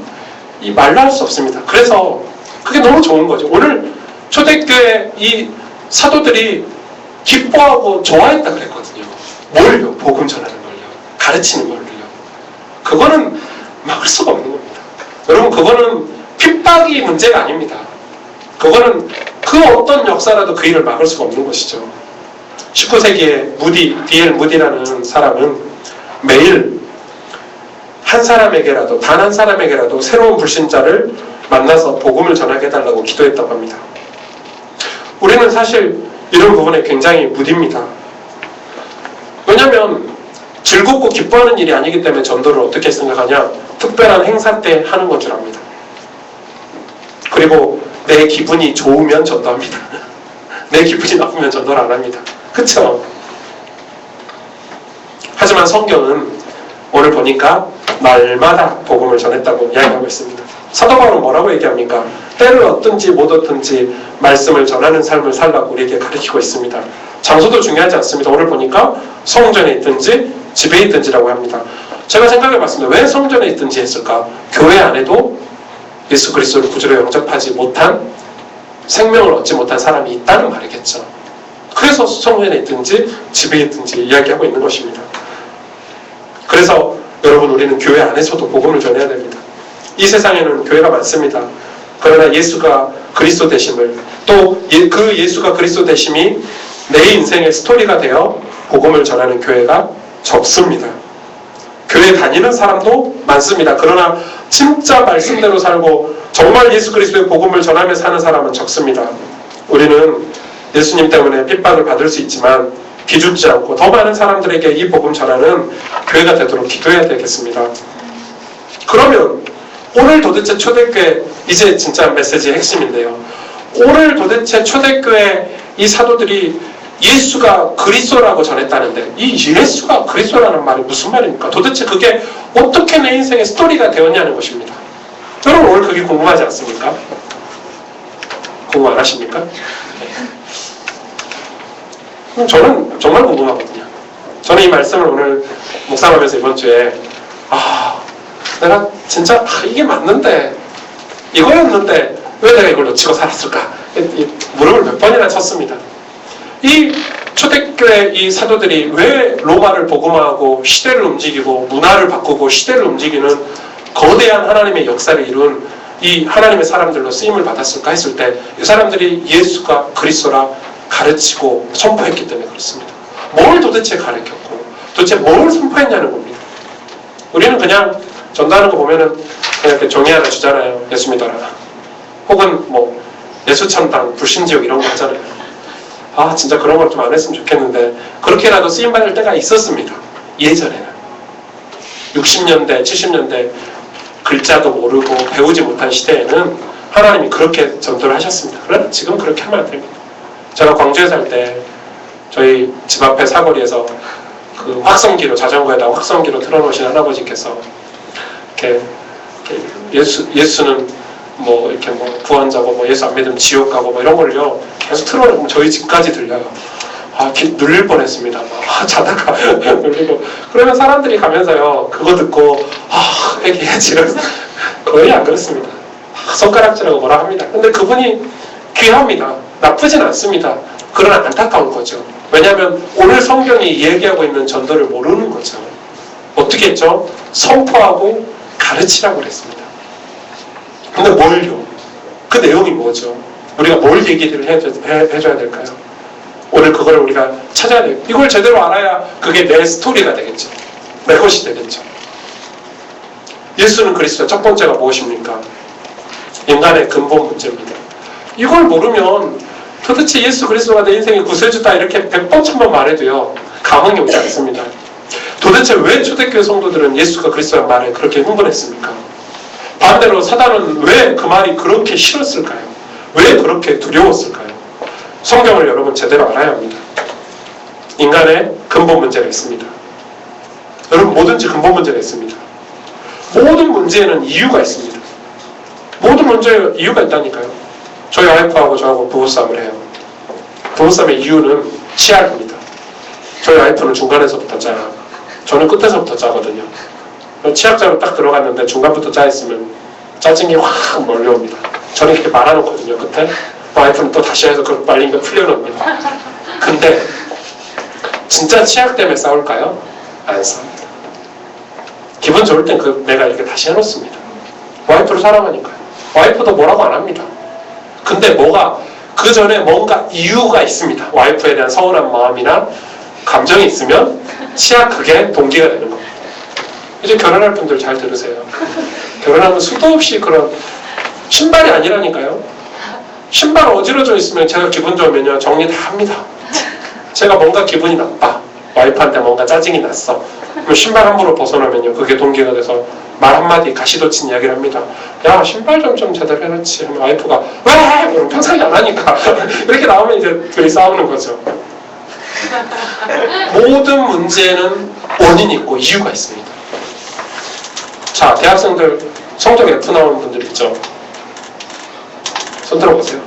말로 할 수 없습니다. 그래서 그게 너무 좋은 거죠. 오늘 초대교회 이 사도들이 기뻐하고 좋아했다 그랬거든요. 뭘요? 복음 전하는 걸요. 가르치는 걸요. 그거는 막을 수가 없는 겁니다. 여러분 그거는 핍박이 문제가 아닙니다. 그거는 그 어떤 역사라도 그 일을 막을 수가 없는 것이죠. 19세기에 D.L. 무디라는 사람은 매일 한 사람에게라도 단 한 사람에게라도 새로운 불신자를 만나서 복음을 전하게 해달라고 기도했다고 합니다. 우리는 사실 이런 부분에 굉장히 무디입니다. 왜냐하면 즐겁고 기뻐하는 일이 아니기 때문에 전도를 어떻게 생각하냐? 특별한 행사 때 하는 건 줄 압니다. 그리고 내 기분이 좋으면 전도합니다. 내 기분이 나쁘면 전도를 안 합니다. 그쵸? 하지만 성경은 오늘 보니까 날마다 복음을 전했다고 이야기하고 있습니다. 사도 바울은 뭐라고 얘기합니까? 때를 얻든지 못 얻든지 말씀을 전하는 삶을 살라고 우리에게 가르치고 있습니다. 장소도 중요하지 않습니다. 오늘 보니까 성전에 있든지 집에 있든지라고 합니다. 제가 생각해봤습니다. 왜 성전에 있든지 했을까? 교회 안에도 예수 그리스도를 구주로 영접하지 못한 생명을 얻지 못한 사람이 있다는 말이겠죠. 그래서 성전에 있든지 집에 있든지 이야기하고 있는 것입니다. 그래서 여러분 우리는 교회 안에서도 복음을 전해야 됩니다. 이 세상에는 교회가 많습니다. 그러나 예수가 그리스도 되심을 또 그 예수가 그리스도 되심이 내 인생의 스토리가 되어 복음을 전하는 교회가 적습니다. 교회 다니는 사람도 많습니다. 그러나 진짜 말씀대로 살고 정말 예수 그리스도의 복음을 전하며 사는 사람은 적습니다. 우리는 예수님 때문에 핍박을 받을 수 있지만 기죽지 않고 더 많은 사람들에게 이 복음 전하는 교회가 되도록 기도해야 되겠습니다. 그러면 오늘 도대체 초대교회 이제 진짜 메시지의 핵심인데요. 오늘 도대체 초대교회 이 사도들이 예수가 그리스도라고 전했다는데 이 예수가 그리스도라는 말이 무슨 말입니까? 도대체 그게 어떻게 내 인생의 스토리가 되었냐는 것입니다. 여러분 오늘 그게 궁금하지 않습니까? 공부 안 하십니까? 저는 정말 궁금하거든요. 저는 이 말씀을 오늘 묵상하면서 이번 주에 내가 진짜 이게 맞는데 이거였는데 왜 내가 이걸 놓치고 살았을까? 무릎을 몇 번이나 쳤습니다. 이 초대교회 이 사도들이 왜 로마를 복음화하고 시대를 움직이고 문화를 바꾸고 시대를 움직이는 거대한 하나님의 역사를 이룬 이 하나님의 사람들로 쓰임을 받았을까 했을 때 이 사람들이 예수가 그리스도라 가르치고 선포했기 때문에 그렇습니다. 뭘 도대체 가르쳤고 도대체 뭘 선포했냐는 겁니다. 우리는 그냥 전도하는 거 보면은 그냥 이렇게 종이 하나 주잖아요. 예수 믿어라. 혹은 뭐 예수 참당, 불신지옥 이런 거 하잖아요. 아 진짜 그런 걸 좀 안 했으면 좋겠는데 그렇게라도 쓰임받을 때가 있었습니다. 예전에는 60년대, 70년대 글자도 모르고 배우지 못한 시대에는 하나님이 그렇게 전도를 하셨습니다. 그러나 지금 그렇게 하면 안 됩니다. 제가 광주에 살 때 저희 집 앞에 사거리에서 그 확성기로 자전거에다 확성기로 틀어놓으신 할아버지께서 이렇게 예수는 뭐 이렇게 뭐 구원자고 뭐 예수 안 믿으면 지옥 가고 뭐 이런 걸요 계속 틀어놓으면 저희 집까지 들려요. 아, 눌릴 뻔했습니다. 자다가 눌리고 그러면 사람들이 가면서요 그거 듣고 애기야지 거의 안 그렇습니다. 손가락질하고 뭐라 합니다. 근데 그분이 귀합니다. 나쁘진 않습니다. 그러나 안타까운 거죠. 왜냐하면 오늘 성경이 얘기하고 있는 전도를 모르는 거죠. 어떻게 했죠? 선포하고 가르치라고 그랬습니다. 근데 뭘요? 그 내용이 뭐죠? 우리가 뭘 얘기를 해줘야 될까요? 오늘 그걸 우리가 찾아야 돼요. 이걸 제대로 알아야 그게 내 스토리가 되겠죠. 내 것이 되겠죠. 예수는 그리스도 첫 번째가 무엇입니까? 인간의 근본 문제입니다. 이걸 모르면 도대체 예수 그리스도가 내 인생의 구세주다 이렇게 100번 1000번 말해도요 감흥이 오지 않습니다. 도대체 왜 초대교회 성도들은 예수가 그리스도란 말에 그렇게 흥분했습니까? 반대로 사단은 왜 그 말이 그렇게 싫었을까요? 왜 그렇게 두려웠을까요? 성경을 여러분 제대로 알아야 합니다. 인간의 근본 문제가 있습니다. 여러분 뭐든지 근본 문제가 있습니다. 모든 문제에는 이유가 있습니다. 모든 문제에 이유가 있다니까요. 저희 와이프하고 저하고 부부싸움을 해요. 부부싸움의 이유는 치약입니다. 저희 와이프는 중간에서부터 짜요. 저는 끝에서부터 짜거든요. 치약자로 딱 들어갔는데 중간부터 짜있으면 짜증이 확 몰려옵니다. 저는 이렇게 말아놓거든요. 끝에 와이프는 또 다시 해서 그걸 말린 거 풀려놓습니다. 근데 진짜 치약 때문에 싸울까요? 안 싸웁니다. 기분 좋을 땐 내가 이렇게 다시 해놓습니다. 와이프를 사랑하니까요. 와이프도 뭐라고 안 합니다. 근데 그 전에 뭔가 이유가 있습니다. 와이프에 대한 서운한 마음이나 감정이 있으면 치약 그게 동기가 되는 겁니다. 이제 결혼할 분들 잘 들으세요. 결혼하면 수도 없이 그런 신발이 아니라니까요. 신발 어지러져 있으면 제가 기분 좋으면요 정리 다 합니다. 제가 뭔가 기분이 나빠. 와이프한테 뭔가 짜증이 났어. 그럼 신발 함부로 벗어나면요 그게 동기가 돼서 말 한마디 가시도친 이야기를 합니다. 야 신발 좀 제대로 해놓지. 하면 와이프가 왜? 그럼 평상시 안 하니까. 이렇게 나오면 이제 둘이 싸우는 거죠. 모든 문제는 원인이 있고 이유가 있습니다. 자, 대학생들 성적 F 나오는 분들 있죠? 손 들어보세요.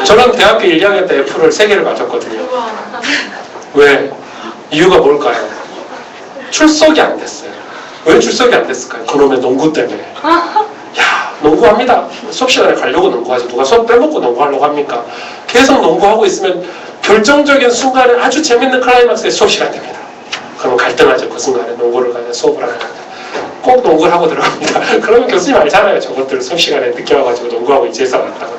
저는 대학교 1, 2학년 때 F를 3개를 맞았거든요. 왜? 이유가 뭘까요? 출석이 안 됐어요. 왜 출석이 안 됐을까요? 그놈의 농구 때문에. 야, 농구합니다. 수업 시간에 가려고 농구하지. 누가 수업 빼먹고 농구하려고 합니까? 계속 농구하고 있으면 결정적인 순간에 아주 재밌는 클라이막스에 수업 시간 됩니다. 그러면 갈등하죠. 그 순간에 농구를 가냐 수업을 하냐. 꼭 농구를 하고 들어갑니다. 그러면 교수님 알잖아요. 저것들 수업 시간에 늦게 와가지고 농구하고 이제서 왔다가.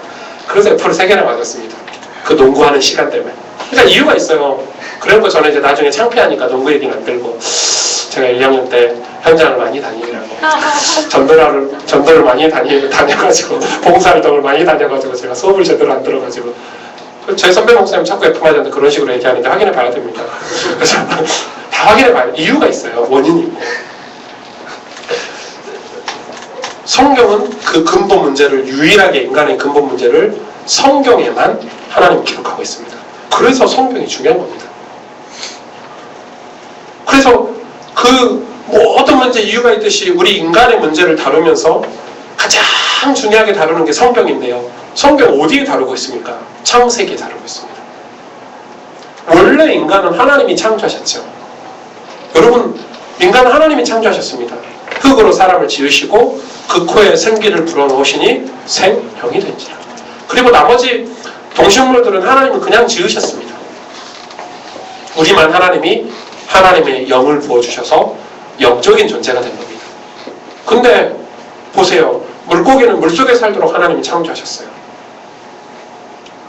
그래서 F를 3개나 맞았습니다. 그 농구하는 시간 때문에. 그러니까 이유가 있어요. 그런 거 저는 이제 나중에 창피하니까 농구 얘기는 안 들고 제가 1학년 때 현장을 많이 다니느라고 전도를 많이 다녀가지고 봉사활동을 많이 다녀가지고 제가 수업을 제대로 안 들어가지고 저희 선배 목사님 자꾸 F 맞았는데 그런 식으로 얘기하는데 확인해 봐야 됩니다. 그래서 다 확인해 봐야 돼요. 이유가 있어요. 원인이 있고. 성경은 그 근본 문제를 유일하게 인간의 근본 문제를 성경에만 하나님 기록하고 있습니다. 그래서 성경이 중요한 겁니다. 그래서 그 모든 문제 이유가 있듯이 우리 인간의 문제를 다루면서 가장 중요하게 다루는 게 성경인데요. 성경 어디에 다루고 있습니까? 창세기에 다루고 있습니다. 원래 인간은 하나님이 창조하셨죠. 여러분, 인간은 하나님이 창조하셨습니다. 흙으로 사람을 지으시고 그 코에 생기를 불어넣으시니 생형이 된지라. 그리고 나머지 동식물들은 하나님은 그냥 지으셨습니다. 우리만 하나님이 하나님의 영을 부어주셔서 영적인 존재가 된 겁니다. 근데 보세요. 물고기는 물속에 살도록 하나님이 창조하셨어요.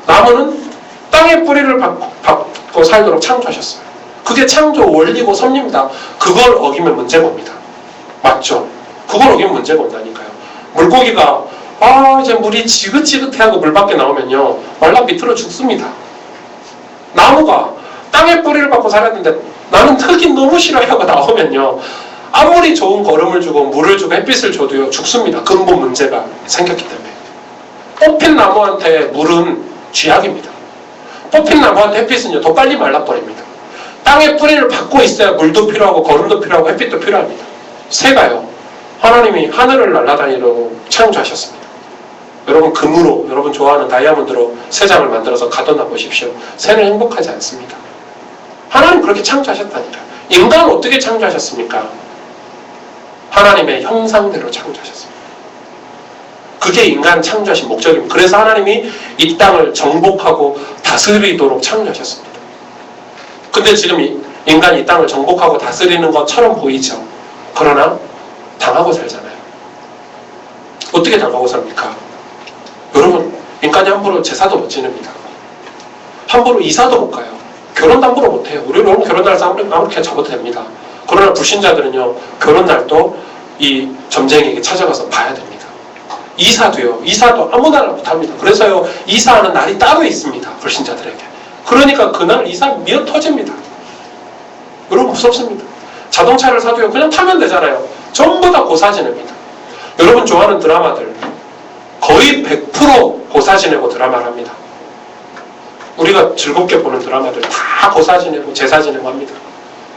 나무는 땅에 뿌리를 받고 살도록 창조하셨어요. 그게 창조 원리고 섭리입니다. 그걸 어기면 문제가 옵니다. 맞죠? 그걸 어기면 문제가 온다니까요. 물고기가 이제 물이 지긋지긋해하고 물 밖에 나오면요 말라 비틀어 죽습니다. 나무가 땅에 뿌리를 받고 살았는데 나는 흙이 너무 싫어하고 나오면요 아무리 좋은 거름을 주고 물을 주고 햇빛을 줘도요 죽습니다. 근본 문제가 생겼기 때문에. 뽑힌 나무한테 물은 쥐약입니다. 뽑힌 나무한테 햇빛은요 더 빨리 말라버립니다. 땅에 뿌리를 받고 있어야 물도 필요하고 거름도 필요하고 햇빛도 필요합니다. 새가요 하나님이 하늘을 날아다니도록 창조하셨습니다. 여러분 금으로 여러분 좋아하는 다이아몬드로 새장을 만들어서 가둬놔 보십시오. 새는 행복하지 않습니다. 하나님 그렇게 창조하셨다니까요. 인간을 어떻게 창조하셨습니까? 하나님의 형상대로 창조하셨습니다. 그게 인간 창조하신 목적입니다. 그래서 하나님이 이 땅을 정복하고 다스리도록 창조하셨습니다. 근데 지금 인간이 이 땅을 정복하고 다스리는 것처럼 보이죠. 그러나 당하고 살잖아요. 어떻게 당하고 삽니까? 여러분 인간이 함부로 제사도 못 지냅니다. 함부로 이사도 못 가요. 결혼도 함부로 못 해요. 우리는 여러분 결혼날도 아무렇게 잡아도 됩니다. 그러나 불신자들은요 결혼날도 이 점쟁이에게 찾아가서 봐야 됩니다. 이사도요. 이사도 아무나 못합니다. 그래서요 이사하는 날이 따로 있습니다. 불신자들에게. 그러니까 그날 이사 미어 터집니다. 여러분 무섭습니다. 자동차를 사도요 그냥 타면 되잖아요. 전부 다 고사 지냅니다. 여러분 좋아하는 드라마들 거의 100% 고사 지내고 드라마를 합니다. 우리가 즐겁게 보는 드라마들 다 고사 지내고 제사 지내고 합니다.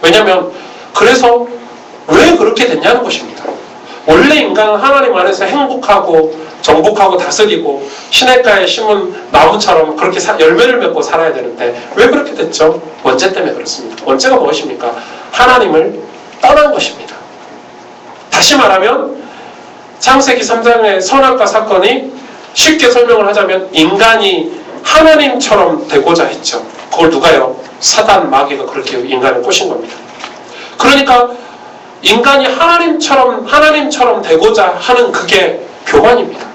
왜냐하면 그래서 왜 그렇게 됐냐는 것입니다. 원래 인간은 하나님 안에서 행복하고 정복하고 다스리고 시냇가에 심은 나무처럼 그렇게 열매를 맺고 살아야 되는데 왜 그렇게 됐죠? 원죄 때문에 그렇습니다. 원죄가 무엇입니까? 하나님을 떠난 것입니다. 다시 말하면 창세기 3장의 선악과 사건이 쉽게 설명을 하자면 인간이 하나님처럼 되고자 했죠. 그걸 누가요? 사단 마귀가 그렇게 인간을 꼬신 겁니다. 그러니까 인간이 하나님처럼 되고자 하는 그게 교만입니다.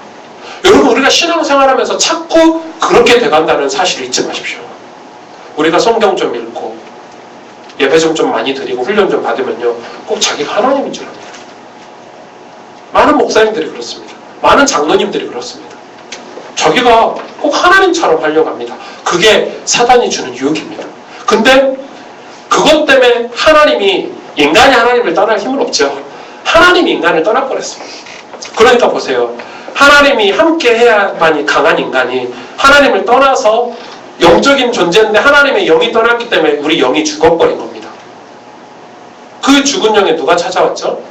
여러분 우리가 신앙생활하면서 자꾸 그렇게 돼간다는 사실을 잊지 마십시오. 우리가 성경 좀 읽고 예배 좀 많이 드리고 훈련 좀 받으면요 꼭 자기가 하나님인 줄 압니다. 많은 목사님들이 그렇습니다. 많은 장로님들이 그렇습니다. 자기가 꼭 하나님처럼 하려고 합니다. 그게 사단이 주는 유혹입니다. 근데 그것 때문에 인간이 하나님을 떠날 힘은 없죠. 하나님이 인간을 떠나버렸습니다. 그러니까 보세요. 하나님이 함께 해야만이 강한 인간이 하나님을 떠나서 영적인 존재인데 하나님의 영이 떠났기 때문에 우리 영이 죽어버린 겁니다. 그 죽은 영에 누가 찾아왔죠?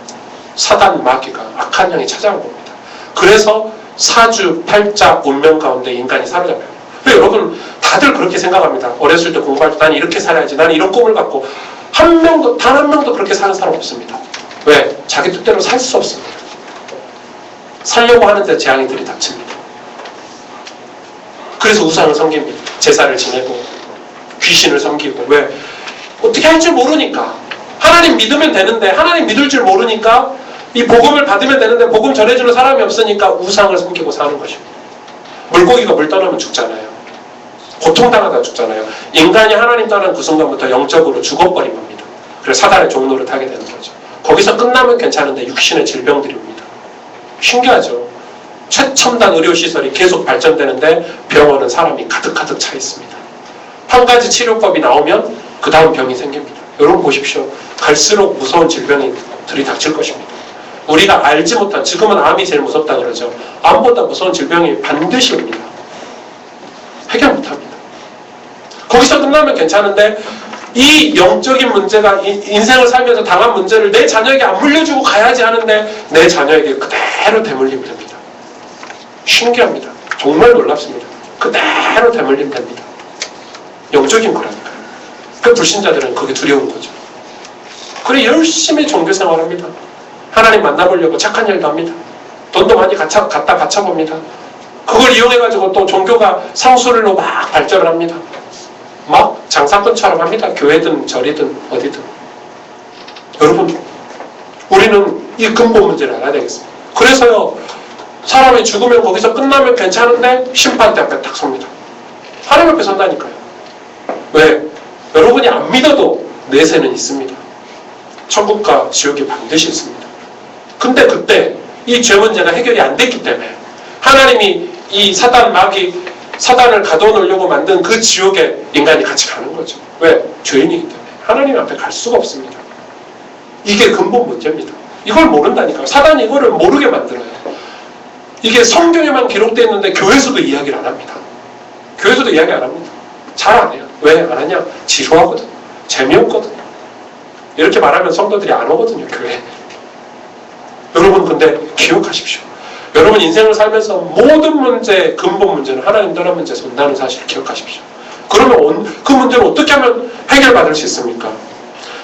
사단 마귀가 악한 영이 찾아온 겁니다. 그래서 사주, 팔자, 운명 가운데 인간이 사로잡혀요. 여러분 다들 그렇게 생각합니다. 어렸을 때 공부할 때 난 이렇게 살아야지. 난 이런 꿈을 갖고 단 한 명도 그렇게 사는 사람 없습니다. 왜? 자기 뜻대로 살 수 없습니다. 살려고 하는데 재앙이들이 닥칩니다. 그래서 우상을 섬깁니다. 제사를 지내고 귀신을 섬기고. 왜? 어떻게 할 줄 모르니까. 하나님 믿으면 되는데 하나님 믿을 줄 모르니까 이 복음을 받으면 되는데 복음 전해주는 사람이 없으니까 우상을 섬기고 사는 것입니다. 물고기가 물 떠나면 죽잖아요. 고통당하다 죽잖아요. 인간이 하나님 떠난 그 순간부터 영적으로 죽어버린 겁니다. 그래서 사단의 종로를 타게 되는 거죠. 거기서 끝나면 괜찮은데 육신의 질병들이 옵니다. 신기하죠. 최첨단 의료시설이 계속 발전되는데 병원은 사람이 가득가득 차 있습니다. 한 가지 치료법이 나오면 그 다음 병이 생깁니다. 여러분 보십시오. 갈수록 무서운 질병이 들이닥칠 것입니다. 우리가 알지 못한, 지금은 암이 제일 무섭다 그러죠. 암보다 무서운 질병이 반드시 옵니다. 해결 못합니다. 거기서 끝나면 괜찮은데 이 영적인 문제가 인생을 살면서 당한 문제를 내 자녀에게 안 물려주고 가야지 하는데 내 자녀에게 그대로 대물림 됩니다. 신기합니다. 정말 놀랍습니다. 그대로 대물림 됩니다. 영적인 거라니까요. 그 불신자들은 그게 두려운 거죠. 그래 열심히 종교생활합니다. 하나님 만나보려고 착한 일도 합니다. 돈도 많이 갖다 바쳐봅니다. 그걸 이용해가지고 또 종교가 상술로 막 발전을 합니다. 막 장사건처럼 합니다. 교회든 절이든 어디든. 여러분, 우리는 이 근본 문제를 알아야 되겠습니다. 그래서요, 사람이 죽으면 거기서 끝나면 괜찮은데 심판대 앞에 딱 섭니다. 하나님 앞에 선다니까요. 왜? 여러분이 안 믿어도 내세는 있습니다. 천국과 지옥이 반드시 있습니다. 근데 그때 이 죄 문제가 해결이 안 됐기 때문에 하나님이 이 사단을 가둬놓으려고 만든 그 지옥에 인간이 같이 가는 거죠. 왜? 죄인이기 때문에. 하나님 앞에 갈 수가 없습니다. 이게 근본 문제입니다. 이걸 모른다니까요. 사단이 이거를 모르게 만들어요. 이게 성경에만 기록되어 있는데 교회에서도 이야기를 안 합니다. 교회에서도 이야기 안 합니다. 잘 안 해요. 왜 안 하냐? 지루하거든. 재미없거든. 이렇게 말하면 성도들이 안 오거든요, 교회. 여러분, 근데 기억하십시오. 여러분 인생을 살면서 모든 문제, 근본 문제는 하나님 떠난 문제에서 온다는 사실을 기억하십시오. 그러면 그 문제를 어떻게 하면 해결받을 수 있습니까?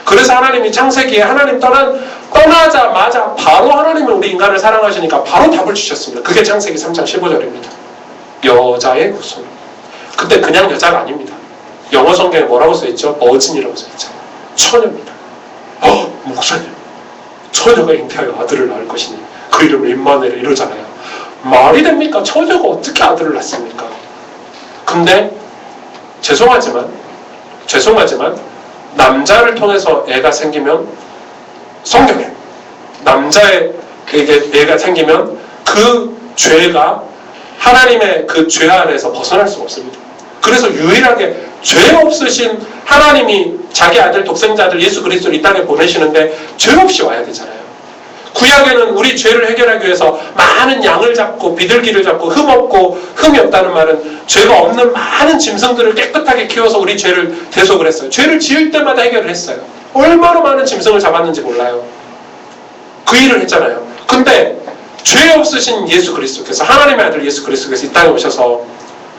그래서 하나님이 창세기에 하나님 떠나자마자 바로 하나님은 우리 인간을 사랑하시니까 바로 답을 주셨습니다. 그게 창세기 3장 15절입니다. 여자의 후손. 그때 그냥 여자가 아닙니다. 영어 성경에 뭐라고 써있죠? 버진이라고 써있죠. 처녀입니다. 목사님, 처녀가 잉태하여 아들을 낳을 것이니 그 이름을 임마누엘 이러잖아요. 말이 됩니까? 처녀가 어떻게 아들을 낳습니까? 근데 죄송하지만 남자를 통해서 애가 생기면 성경에 남자에게 애가 생기면 그 죄가 하나님의 그 죄 아래에서 벗어날 수가 없습니다. 그래서 유일하게 죄 없으신 하나님이 자기 아들 독생자 아들 예수 그리스도를 이 땅에 보내시는데 죄 없이 와야 되잖아요. 구약에는 우리 죄를 해결하기 위해서 많은 양을 잡고 비둘기를 잡고 흠 없고 흠이 없다는 말은 죄가 없는 많은 짐승들을 깨끗하게 키워서 우리 죄를 대속을 했어요. 죄를 지을 때마다 해결을 했어요. 얼마나 많은 짐승을 잡았는지 몰라요. 그 일을 했잖아요. 근데 죄 없으신 예수 그리스도께서 하나님의 아들 예수 그리스도께서 이 땅에 오셔서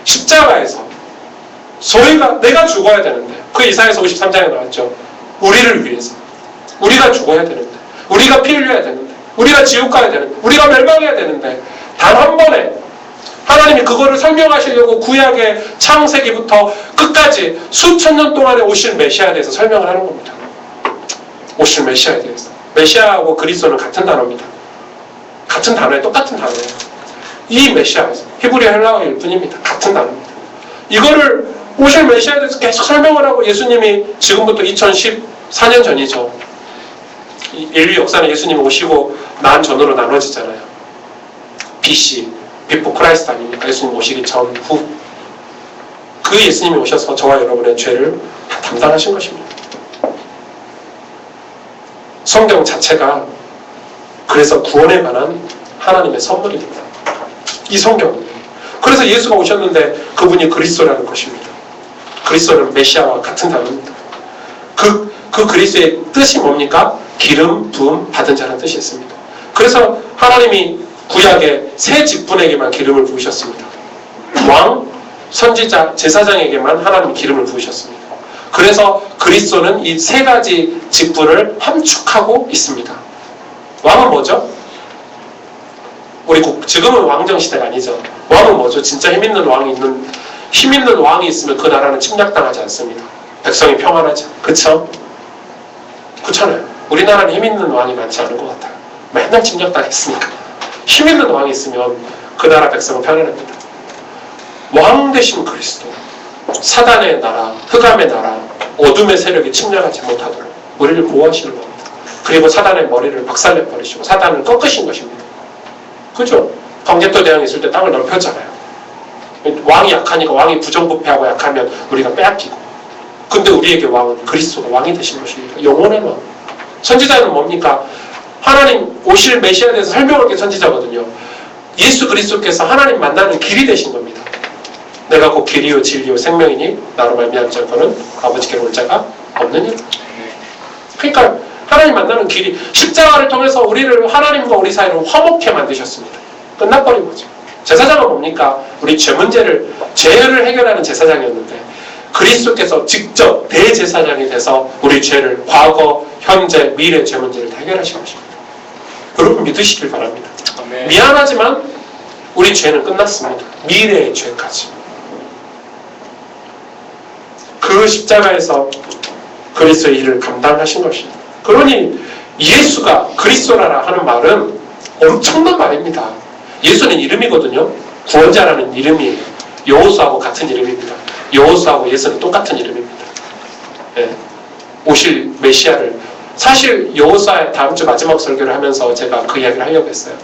십자가에서 내가 죽어야 되는데 그 이사야서 53장에 나왔죠. 우리를 위해서 우리가 죽어야 되는데 우리가 피 흘려야 되는데 우리가 지옥 가야 되는데 우리가 멸망해야 되는데 단 한 번에 하나님이 그거를 설명하시려고 구약의 창세기부터 끝까지 수천 년 동안에 오실 메시아에 대해서 설명을 하는 겁니다. 오실 메시아에 대해서. 메시아하고 그리스도는 같은 단어입니다. 같은 단어에 똑같은 단어예요. 이 메시아에서 히브리어 헬라어일 뿐입니다. 같은 단어입니다. 이거를 오실 메시아에 대해서 계속 설명을 하고 예수님이 지금부터 2014년 전이죠. 인류 역사는 예수님이 오시고 난 전으로 나눠지잖아요. BC, 비포 크라이스트 아닙니까? 예수님 오시기 전후. 그 예수님이 오셔서 저와 여러분의 죄를 다 담당하신 것입니다. 성경 자체가 그래서 구원에 관한 하나님의 선물입니다. 이 성경은. 그래서 예수가 오셨는데 그분이 그리스도라는 것입니다. 그리스도는 메시아와 같은 단어입니다. 그 그리스도의 뜻이 뭡니까? 기름 부음 받은 자라는 뜻이 있습니다. 그래서 하나님이 구약에 세 직분에게만 기름을 부으셨습니다. 왕, 선지자, 제사장에게만 하나님이 기름을 부으셨습니다. 그래서 그리스도는 이 세 가지 직분을 함축하고 있습니다. 왕은 뭐죠? 지금은 왕정 시대가 아니죠. 왕은 뭐죠? 진짜 힘 있는 왕이 있으면 그 나라는 침략당하지 않습니다. 백성이 평안하죠. 그쵸? 그렇잖아요. 우리나라는 힘 있는 왕이 많지 않은 것 같아요. 맨날 침략당했으니까. 힘 있는 왕이 있으면 그 나라 백성은 편안합니다. 왕 되신 그리스도, 사단의 나라, 흑암의 나라, 어둠의 세력이 침략하지 못하도록 우리를 보호하시는 겁니다. 그리고 사단의 머리를 박살내버리시고 사단을 꺾으신 것입니다. 그죠? 광개토 대왕이 있을 때 땅을 넓혔잖아요. 왕이 약하니까 왕이 부정부패하고 약하면 우리가 빼앗기고. 근데 우리에게 왕은 그리스도가 왕이 되신 것입니다. 영원한 왕. 선지자는 뭡니까? 하나님 오실 메시아에 대해서 설명할 게 선지자거든요. 예수 그리스도께서 하나님 만나는 길이 되신 겁니다. 내가 곧 길이요 진리요 생명이니 나로 말미암지 않고는 아버지께로 올 자가 없느니라. 그러니까 하나님 만나는 길이 십자가를 통해서 우리를 하나님과 우리 사이를 화목케 만드셨습니다. 끝나버린 거죠. 제사장은 뭡니까? 우리 죄를 해결하는 제사장이었는데 그리스도께서 직접 대제사장이 돼서 우리 죄를 과거, 현재, 미래 죄 문제를 다 해결하신 것입니다. 여러분 믿으시길 바랍니다. 아멘. 미안하지만 우리 죄는 끝났습니다. 미래의 죄까지. 그 십자가에서 그리스도의 일을 감당하신 것입니다. 그러니 예수가 그리스도라라 하는 말은 엄청난 말입니다. 예수는 이름이거든요. 구원자라는 이름이에요. 여호수아하고 같은 이름입니다. 여호수아하고 예수는 똑같은 이름입니다. 네. 오실 메시아를, 사실 여호수아 다음 주 마지막 설교를 하면서 제가 그 이야기를 하려고 했어요.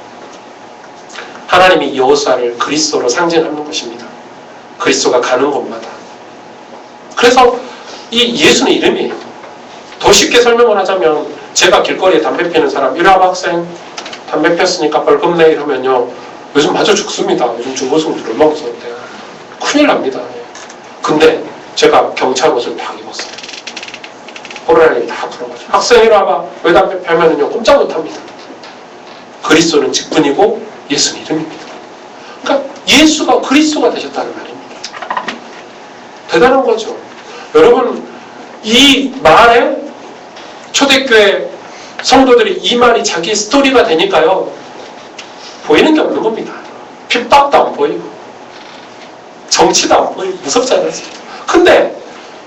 하나님이 여호수아를 그리스도로 상징하는 것입니다. 그리스도가 가는 곳마다. 그래서 이 예수는 이름이에요. 더 쉽게 설명을 하자면, 제가 길거리에 담배 피우는 사람, 이리 와봐 학생, 담배 폈으니까 벌금 내 이러면요, 요즘 맞아 죽습니다. 요즘 중고등학교 얼마나 무서운데요. 큰일 납니다. 근데 제가 경찰 옷을 딱 입었어요. 호루라기 다 풀어가지고, 학생 이리 와봐, 왜 담배 펴면은요 꼼짝 못합니다. 그리스도는 직분이고 예수는 이름입니다. 그러니까 예수가 그리스도가 되셨다는 말입니다. 대단한 거죠. 여러분, 이 말에 초대교회 성도들이 이 말이 자기 스토리가 되니까요, 보이는 게 없는 겁니다. 핍박도 안 보이고 정치도 안 보이고 무섭지 않았습니까? 근데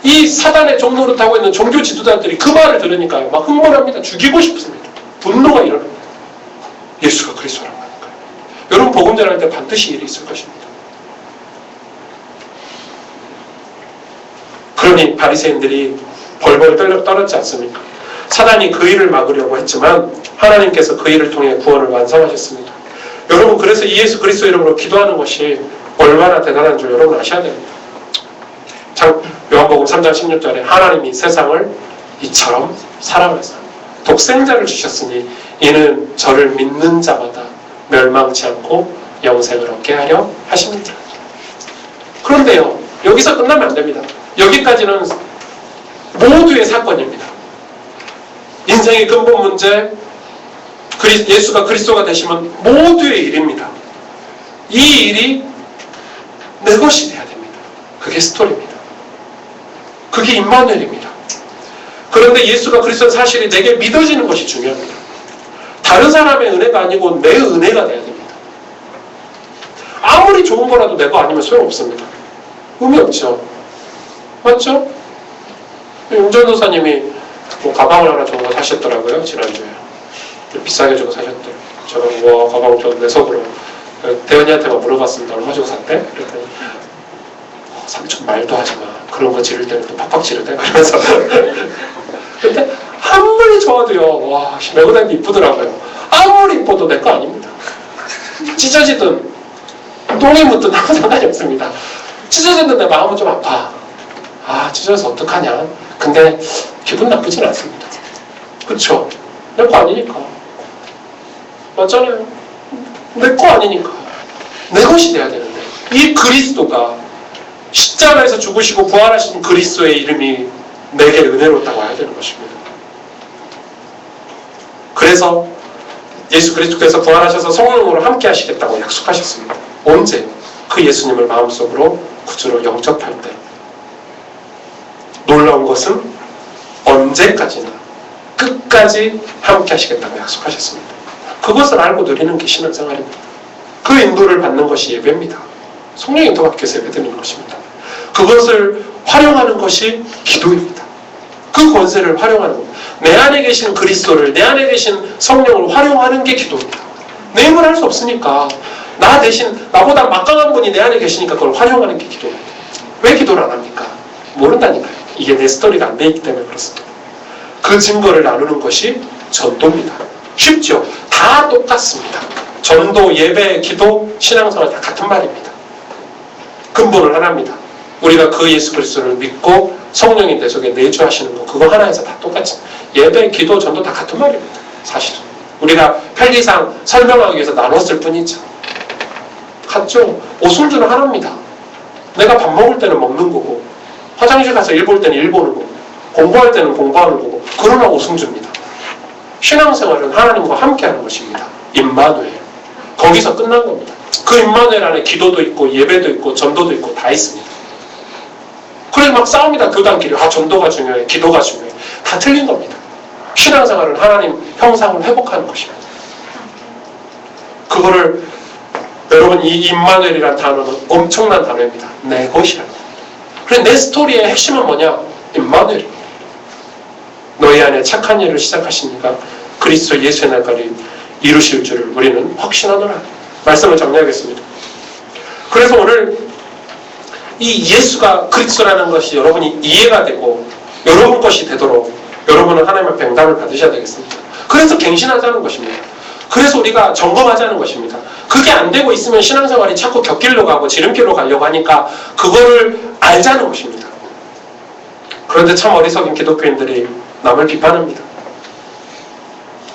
이 사단의 종로를 타고 있는 종교 지도자들이 그 말을 들으니까요, 막 흥분합니다. 죽이고 싶습니다. 분노가 일어납니다. 예수가 그리스도라고 하니까요. 여러분, 복음 전할 때 반드시 일이 있을 것입니다. 그러니 바리새인들이 벌벌 떨었지 않습니까? 사단이 그 일을 막으려고 했지만 하나님께서 그 일을 통해 구원을 완성하셨습니다. 여러분, 그래서 이 예수 그리스도 이름으로 기도하는 것이 얼마나 대단한 줄 여러분 아셔야 됩니다. 참, 요한복음 3장 16절에 하나님이 세상을 이처럼 사랑하사 독생자를 주셨으니 이는 저를 믿는 자마다 멸망치 않고 영생을 얻게 하려 하십니다. 그런데요, 여기서 끝나면 안 됩니다. 여기까지는 모두의 사건입니다. 인생의 근본 문제, 예수가 그리스도가 되시면 모두의 일입니다. 이 일이 내 것이 돼야 됩니다. 그게 스토리입니다. 그게 임마누엘입니다. 그런데 예수가 그리스도 사실이 내게 믿어지는 것이 중요합니다. 다른 사람의 은혜가 아니고 내 은혜가 돼야 됩니다. 아무리 좋은 거라도 내 거 아니면 소용없습니다. 의미 없죠. 맞죠? 용전도사님이 뭐 가방을 하나 좋은 거 사셨더라고요, 지난주에. 비싸게 주고 사셨대요. 제가 와, 가방 좀 내 속으로 대현이한테만 물어봤습니다. 얼마 주고 샀대? 그랬더니 삼촌 말도 하지 마. 그런 거 지를 때는 또 팍팍 지르대. 그러면서 근데 아무리 좋아도요, 와, 메고 다니기 이쁘더라고요. 아무리 이뻐도 내 거 아닙니다. 찢어지든 똥이 묻든 아무 상관이 없습니다. 찢어졌는데 마음은 좀 아파. 아, 찢어져서 어떡하냐. 근데 기분 나쁘진 않습니다. 그쵸? 내 거 아니니까. 맞잖아요. 내 거 아니니까. 내 것이 돼야 되는데, 이 그리스도가 십자가에서 죽으시고 부활하신 그리스도의 이름이 내게 은혜롭다고 해야 되는 것입니다. 그래서 예수 그리스도께서 부활하셔서 성령으로 함께 하시겠다고 약속하셨습니다. 언제? 그 예수님을 마음속으로 구주로 영접할 때. 놀라운 것은 언제까지나 끝까지 함께 하시겠다고 약속하셨습니다. 그것을 알고 누리는 게 신앙생활입니다. 그 인도를 받는 것이 예배입니다. 성령 인도받기 위해서 예배드리는 것입니다. 그것을 활용하는 것이 기도입니다. 그 권세를 활용하는 겁니다. 내 안에 계신 그리스도를, 내 안에 계신 성령을 활용하는 게 기도입니다. 내 힘을 할 수 없으니까 나 대신 나보다 막강한 분이 내 안에 계시니까 그걸 활용하는 게 기도입니다. 왜 기도를 안 합니까? 모른다니까요. 이게 내 스토리가 안 돼 있기 때문에 그렇습니다. 그 증거를 나누는 것이 전도입니다. 쉽죠? 다 똑같습니다. 전도, 예배, 기도, 신앙생활 다 같은 말입니다. 근본은 하나입니다. 우리가 그 예수 그리스도를 믿고 성령이 내 속에 내주하시는 거, 그거 하나에서 다 똑같이. 예배, 기도, 전도 다 같은 말입니다. 사실은. 우리가 편리상 설명하기 위해서 나눴을 뿐이죠. 같죠? 오순주는 하나입니다. 내가 밥 먹을 때는 먹는 거고, 화장실 가서 일 볼 때는 일 보는 거고, 공부할 때는 공부하는 거고, 그러나 오순주입니다. 신앙생활은 하나님과 함께하는 것입니다. 임마누엘. 거기서 끝난 겁니다. 그 임마누엘 안에 기도도 있고 예배도 있고 전도도 있고 다 있습니다. 그래서 막 싸웁니다. 교단끼리. 아, 전도가 중요해, 기도가 중요해. 다 틀린 겁니다. 신앙생활은 하나님 형상을 회복하는 것입니다. 그거를 여러분, 이 임마누엘이라는 단어는 엄청난 단어입니다. 내 것이라는. 그래, 내 스토리의 핵심은 뭐냐? 임마누엘입니다. 너희 안에 착한 일을 시작하시니까 그리스도 예수의 날까지 이루실 줄을 우리는 확신하노라. 말씀을 정리하겠습니다. 그래서 오늘 이 예수가 그리스도라는 것이 여러분이 이해가 되고 여러분 것이 되도록 여러분은 하나님 앞에 응답을 받으셔야 되겠습니다. 그래서 갱신하자는 것입니다. 그래서 우리가 점검하자는 것입니다. 그게 안 되고 있으면 신앙생활이 자꾸 곁길로 가고 지름길로 가려고 하니까 그거를 알자는 것입니다. 그런데 참 어리석은 기독교인들이 남을 비판합니다.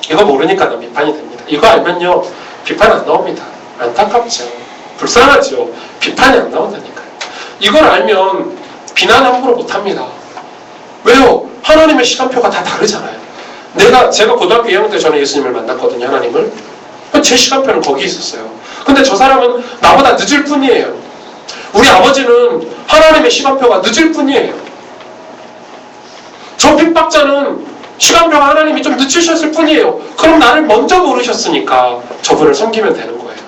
이거 모르니까 남 비판이 됩니다. 이거 알면요 비판 안 나옵니다. 안타깝죠. 불쌍하죠. 비판이 안 나온다니까요. 이걸 알면 비난 함부로 못합니다. 왜요? 하나님의 시간표가 다 다르잖아요. 제가 고등학교 2학년 때 저는 예수님을 만났거든요. 하나님을. 제 시간표는 거기 있었어요. 근데 저 사람은 나보다 늦을 뿐이에요. 우리 아버지는 하나님의 시간표가 늦을 뿐이에요. 저 핍박자는 시간표가 하나님이 좀 늦추셨을 뿐이에요. 그럼 나를 먼저 모르셨으니까 저분을 섬기면 되는 거예요.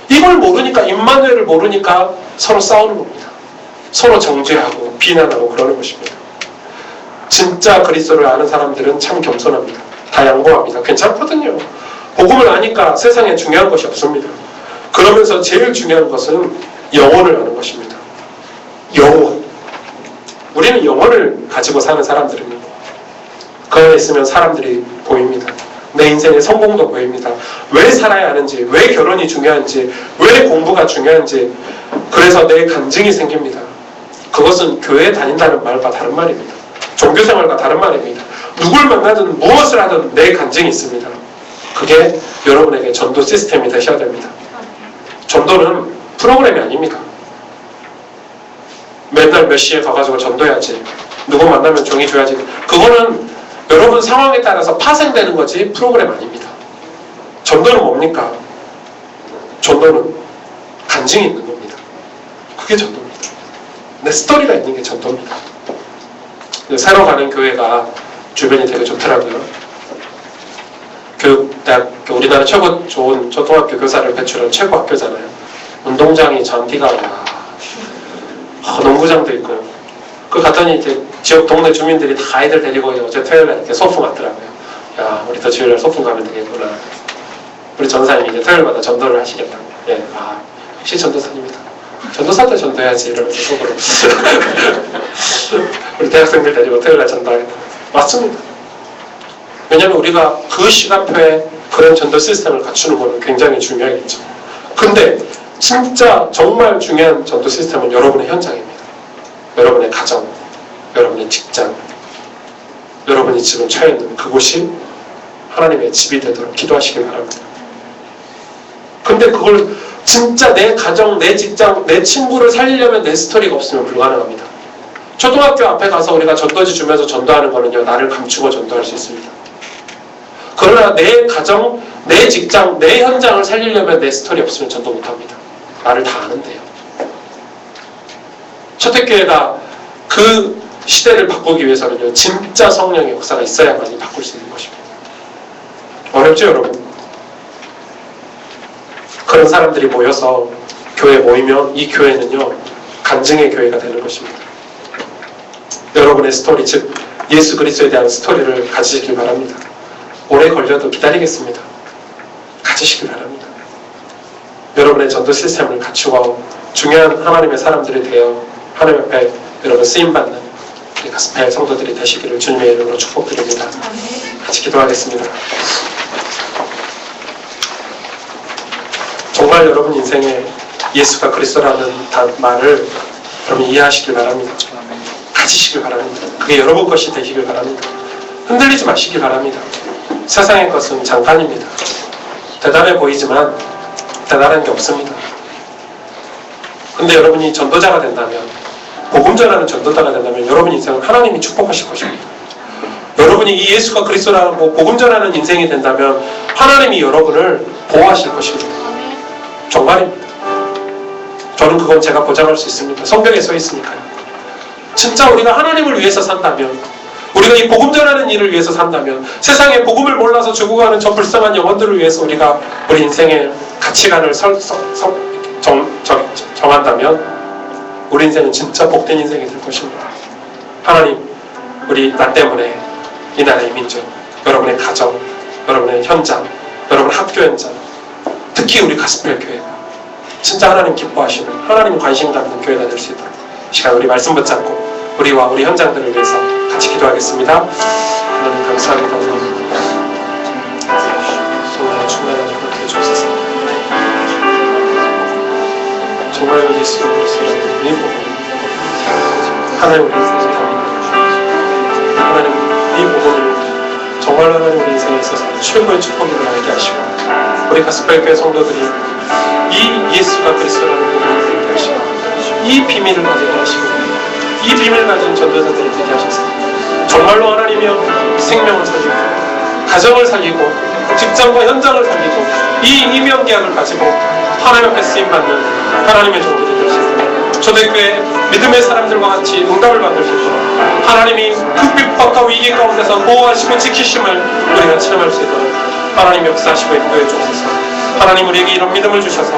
이걸 모르니까, 임마누엘을 모르니까 서로 싸우는 겁니다. 서로 정죄하고 비난하고 그러는 것입니다. 진짜 그리스도를 아는 사람들은 참 겸손합니다. 다 양보합니다. 괜찮거든요. 복음을 아니까 세상에 중요한 것이 없습니다. 그러면서 제일 중요한 것은 영혼을 아는 것입니다. 영혼. 우리는 영혼을 가지고 사는 사람들입니다. 그 안에 있으면 사람들이 보입니다. 내 인생의 성공도 보입니다. 왜 살아야 하는지, 왜 결혼이 중요한지, 왜 공부가 중요한지, 그래서 내 간증이 생깁니다. 그것은 교회에 다닌다는 말과 다른 말입니다. 종교생활과 다른 말입니다. 누굴 만나든 무엇을 하든 내 간증이 있습니다. 그게 여러분에게 전도 시스템이 되셔야 됩니다. 전도는 프로그램이 아닙니다. 맨날 몇 시에 가가지고 전도해야지, 누구 만나면 종이 줘야지, 그거는 여러분 상황에 따라서 파생되는 거지 프로그램 아닙니다. 전도는 뭡니까? 전도는 간증이 있는 겁니다. 그게 전도입니다. 내 스토리가 있는 게 전도입니다. 새로 가는 교회가 주변이 되게 좋더라고요. 교육대학교, 우리나라 최고 좋은 초등학교 교사를 배출한 최고 학교잖아요. 운동장이 잔디가 농구장도 있고. 그 갔더니 이제 지역 동네 주민들이 다 아이들 데리고 어제 토요일날 이렇게 소풍 왔더라고요. 야, 우리도 주일날 소풍 가면 되겠구나. 우리 전사님이 이제 토요일마다 전도를 하시겠다고. 예, 역시 전도사님이다. 전도사도 전도해야지 이러면서 속으로. 우리 대학생들 데리고 토요일날 전도하겠다. 맞습니다. 왜냐하면 우리가 그 시간표에 그런 전도 시스템을 갖추는 것은 굉장히 중요하겠죠. 근데 진짜 정말 중요한 전도 시스템은 여러분의 현장입니다. 여러분의 가정, 여러분의 직장, 여러분이 지금 처해 있는 그곳이 하나님의 집이 되도록 기도하시길 바랍니다. 근데 그걸 진짜 내 가정, 내 직장, 내 친구를 살리려면 내 스토리가 없으면 불가능합니다. 초등학교 앞에 가서 우리가 전도지 주면서 전도하는 거는요, 나를 감추고 전도할 수 있습니다. 그러나 내 가정, 내 직장, 내 현장을 살리려면 내 스토리 없으면 전도 못합니다. 나를 다 아는데요. 초대교회가 그 시대를 바꾸기 위해서는요, 진짜 성령의 역사가 있어야만이 바꿀 수 있는 것입니다. 어렵죠, 여러분? 그런 사람들이 모여서 교회에 모이면 이 교회는요, 간증의 교회가 되는 것입니다. 여러분의 스토리, 즉 예수 그리스도에 대한 스토리를 가지시길 바랍니다. 오래 걸려도 기다리겠습니다. 가지시길 바랍니다. 여러분의 전도 시스템을 갖추고 중요한 하나님의 사람들이 되어 하나님 앞에 여러분 쓰임받는 우리 가스펠 성도들이 되시기를 주님의 이름으로 축복드립니다. 같이 기도하겠습니다. 정말 여러분 인생에 예수가 그리스도라는 말을 여러분 이해하시길 바랍니다. 가지시길 바랍니다. 그게 여러분 것이 되시길 바랍니다. 흔들리지 마시길 바랍니다. 세상의 것은 잠깐입니다. 대단해 보이지만 대단한 게 없습니다. 근데 여러분이 전도자가 된다면, 복음 전하는 전도자가 된다면 여러분 인생은 하나님이 축복하실 것입니다. 여러분이 이 예수가 그리스도라고 복음 전하는 인생이 된다면 하나님이 여러분을 보호하실 것입니다. 정말입니다. 저는 그건 제가 보장할 수 있습니다. 성경에 써 있으니까요. 진짜 우리가 하나님을 위해서 산다면, 우리가 우리가 이 복음 전하는 일을 위해서 산다면, 세상에 복음을 몰라서 죽어가는 저 불쌍한 영혼들을 위해서 우리가 우리 인생의 가치관을 정한다면 우리 인생은 진짜 복된 인생이 될 것입니다. 하나님, 우리 나 때문에 이 나라의 민족, 여러분의 가정, 여러분의 현장, 여러분 학교 현장, 특히 우리 가스펠 교회가 진짜 하나님 기뻐하시는, 하나님 관심 갖는 교회가 될 수 있도록 이 시간 우리 말씀 붙잡고 우리와 우리 현장들을 위해서 같이 기도하겠습니다. 하나님 감사합니다. 정말 충만하게 그렇게 해주셔서 정말 예수 그리스도의 이 복음, 하나님 우리 인생에 하나님 이 복음을 정말 하나님 우리 인생에 있어서 최고의 축복임을 알게 하시고, 우리 가스펠 교회 성도들이 이 예수가 그리스도라는 복음을 알게 하시고, 이 비밀을 가지게 하시고, 이 비밀을 가진 전도자들을 되게 하셔서 정말로 하나님이여 생명을 살리고, 가정을 살리고, 직장과 현장을 살리고, 이 이명계약을 가지고 하나님 앞에 쓰임받는 하나님의 종들이 되시고, 초대교회 믿음의 사람들과 같이 응답을 받을 수 있도록 하나님이 그 핍박과 위기 가운데서 보호하시고 지키심을 우리가 체험할 수 있도록 하나님 역사하시고 인도해 주옵소서. 하나님 우리에게 이런 믿음을 주셔서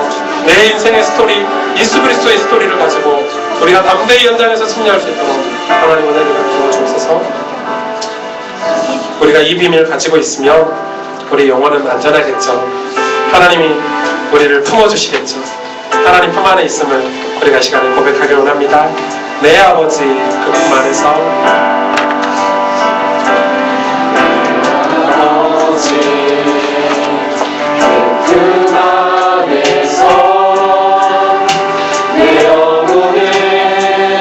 내 인생의 스토리, 예수 그리스도의 스토리를 가지고 우리가 담대히 현장에서 승리할 수 있도록 하나님 은혜를 베풀어 주옵소서. 우리가 이 비밀을 가지고 있으면 우리 영혼은 안전하겠죠. 하나님이 우리를 품어주시겠죠. 하나님 품 안에 있음을 우리가 이 시간에 고백하길 원합니다. 내 아버지 그 품 안에서 아버지 그 안에서 내 영혼은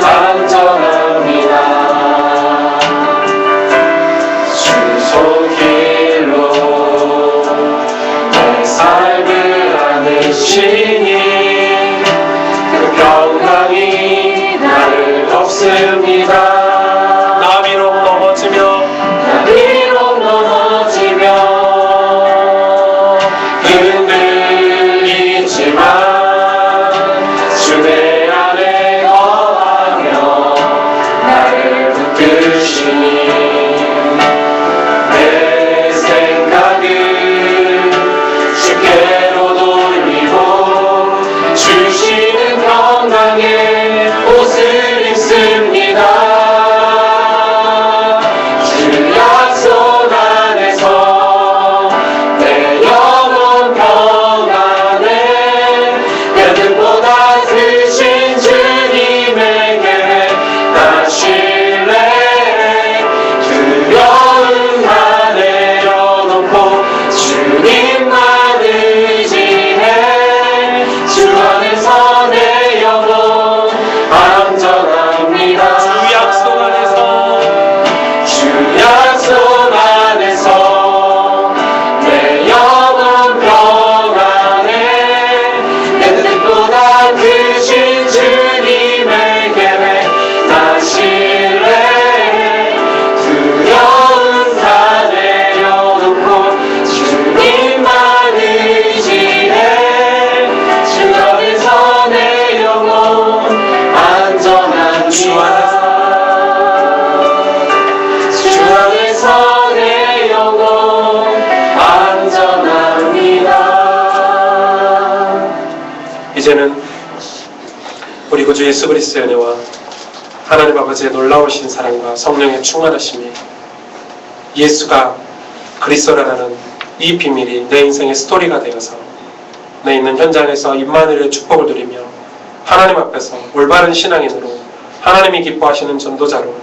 안전합니다. 주소길로 내 삶을 안으시니 그 평강이 나를 덮습니다. 나 비록 넘어지며 흔들리지만 주 내 안에 거하며 나를 붙드시니 내 생각을 주께로 돌리고 주시는 평강의 옷을 입습니다. 주 약속 안에서 내 영혼 평안에 내 뜻보다 크신 주님에게 나 신뢰해 두려움 다 내려놓고 주님만 의지해 주 안에서 내 영혼 안전합니다. 주 약속 안에서 주 약속 안에서 내 영혼 평안에 내 뜻보다 크신 주님에게 나 신뢰해 두려움 다 내려놓고 주님만 의지해 주 안에서 내 영혼 안전합니다. 주 안에서 주 안에서 내 영혼 안전합니다. 이제는 우리 구주 예수 그리스도의 은혜와 하나님 아버지의 놀라우신 사랑과 성령의 충만하심이, 예수가 그리스도라는 이 비밀이 내 인생의 스토리가 되어서 내 있는 현장에서 임마누엘의 축복을 누리며 하나님 앞에서 올바른 신앙인으로 하나님이 기뻐하시는 전도자로,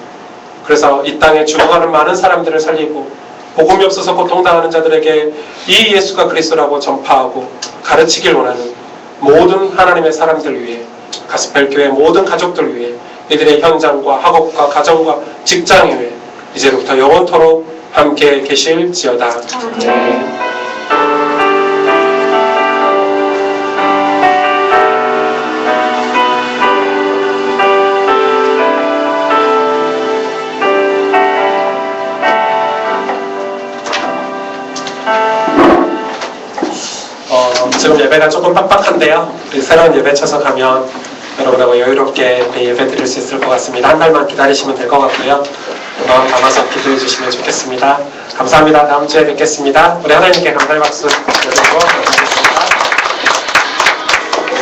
그래서 이 땅에 죽어가는 많은 사람들을 살리고 복음이 없어서 고통당하는 자들에게 이 예수가 그리스도라고 전파하고 가르치길 원하는 모든 하나님의 사람들 위해, 가스펠 교회 모든 가족들 위해, 이들의 현장과 학업과 가정과 직장 위해 이제부터 영원토록 함께 계실지어다. 아멘. 지금 예배가 조금 빡빡한데요. 우리 새로운 예배 쳐서 가면 여러분하고 여유롭게 예배 드릴 수 있을 것 같습니다. 한 달만 기다리시면 될 것 같고요. 마음 담아서 기도해 주시면 좋겠습니다. 감사합니다. 다음 주에 뵙겠습니다. 우리 하나님께 감사의 박수 드리고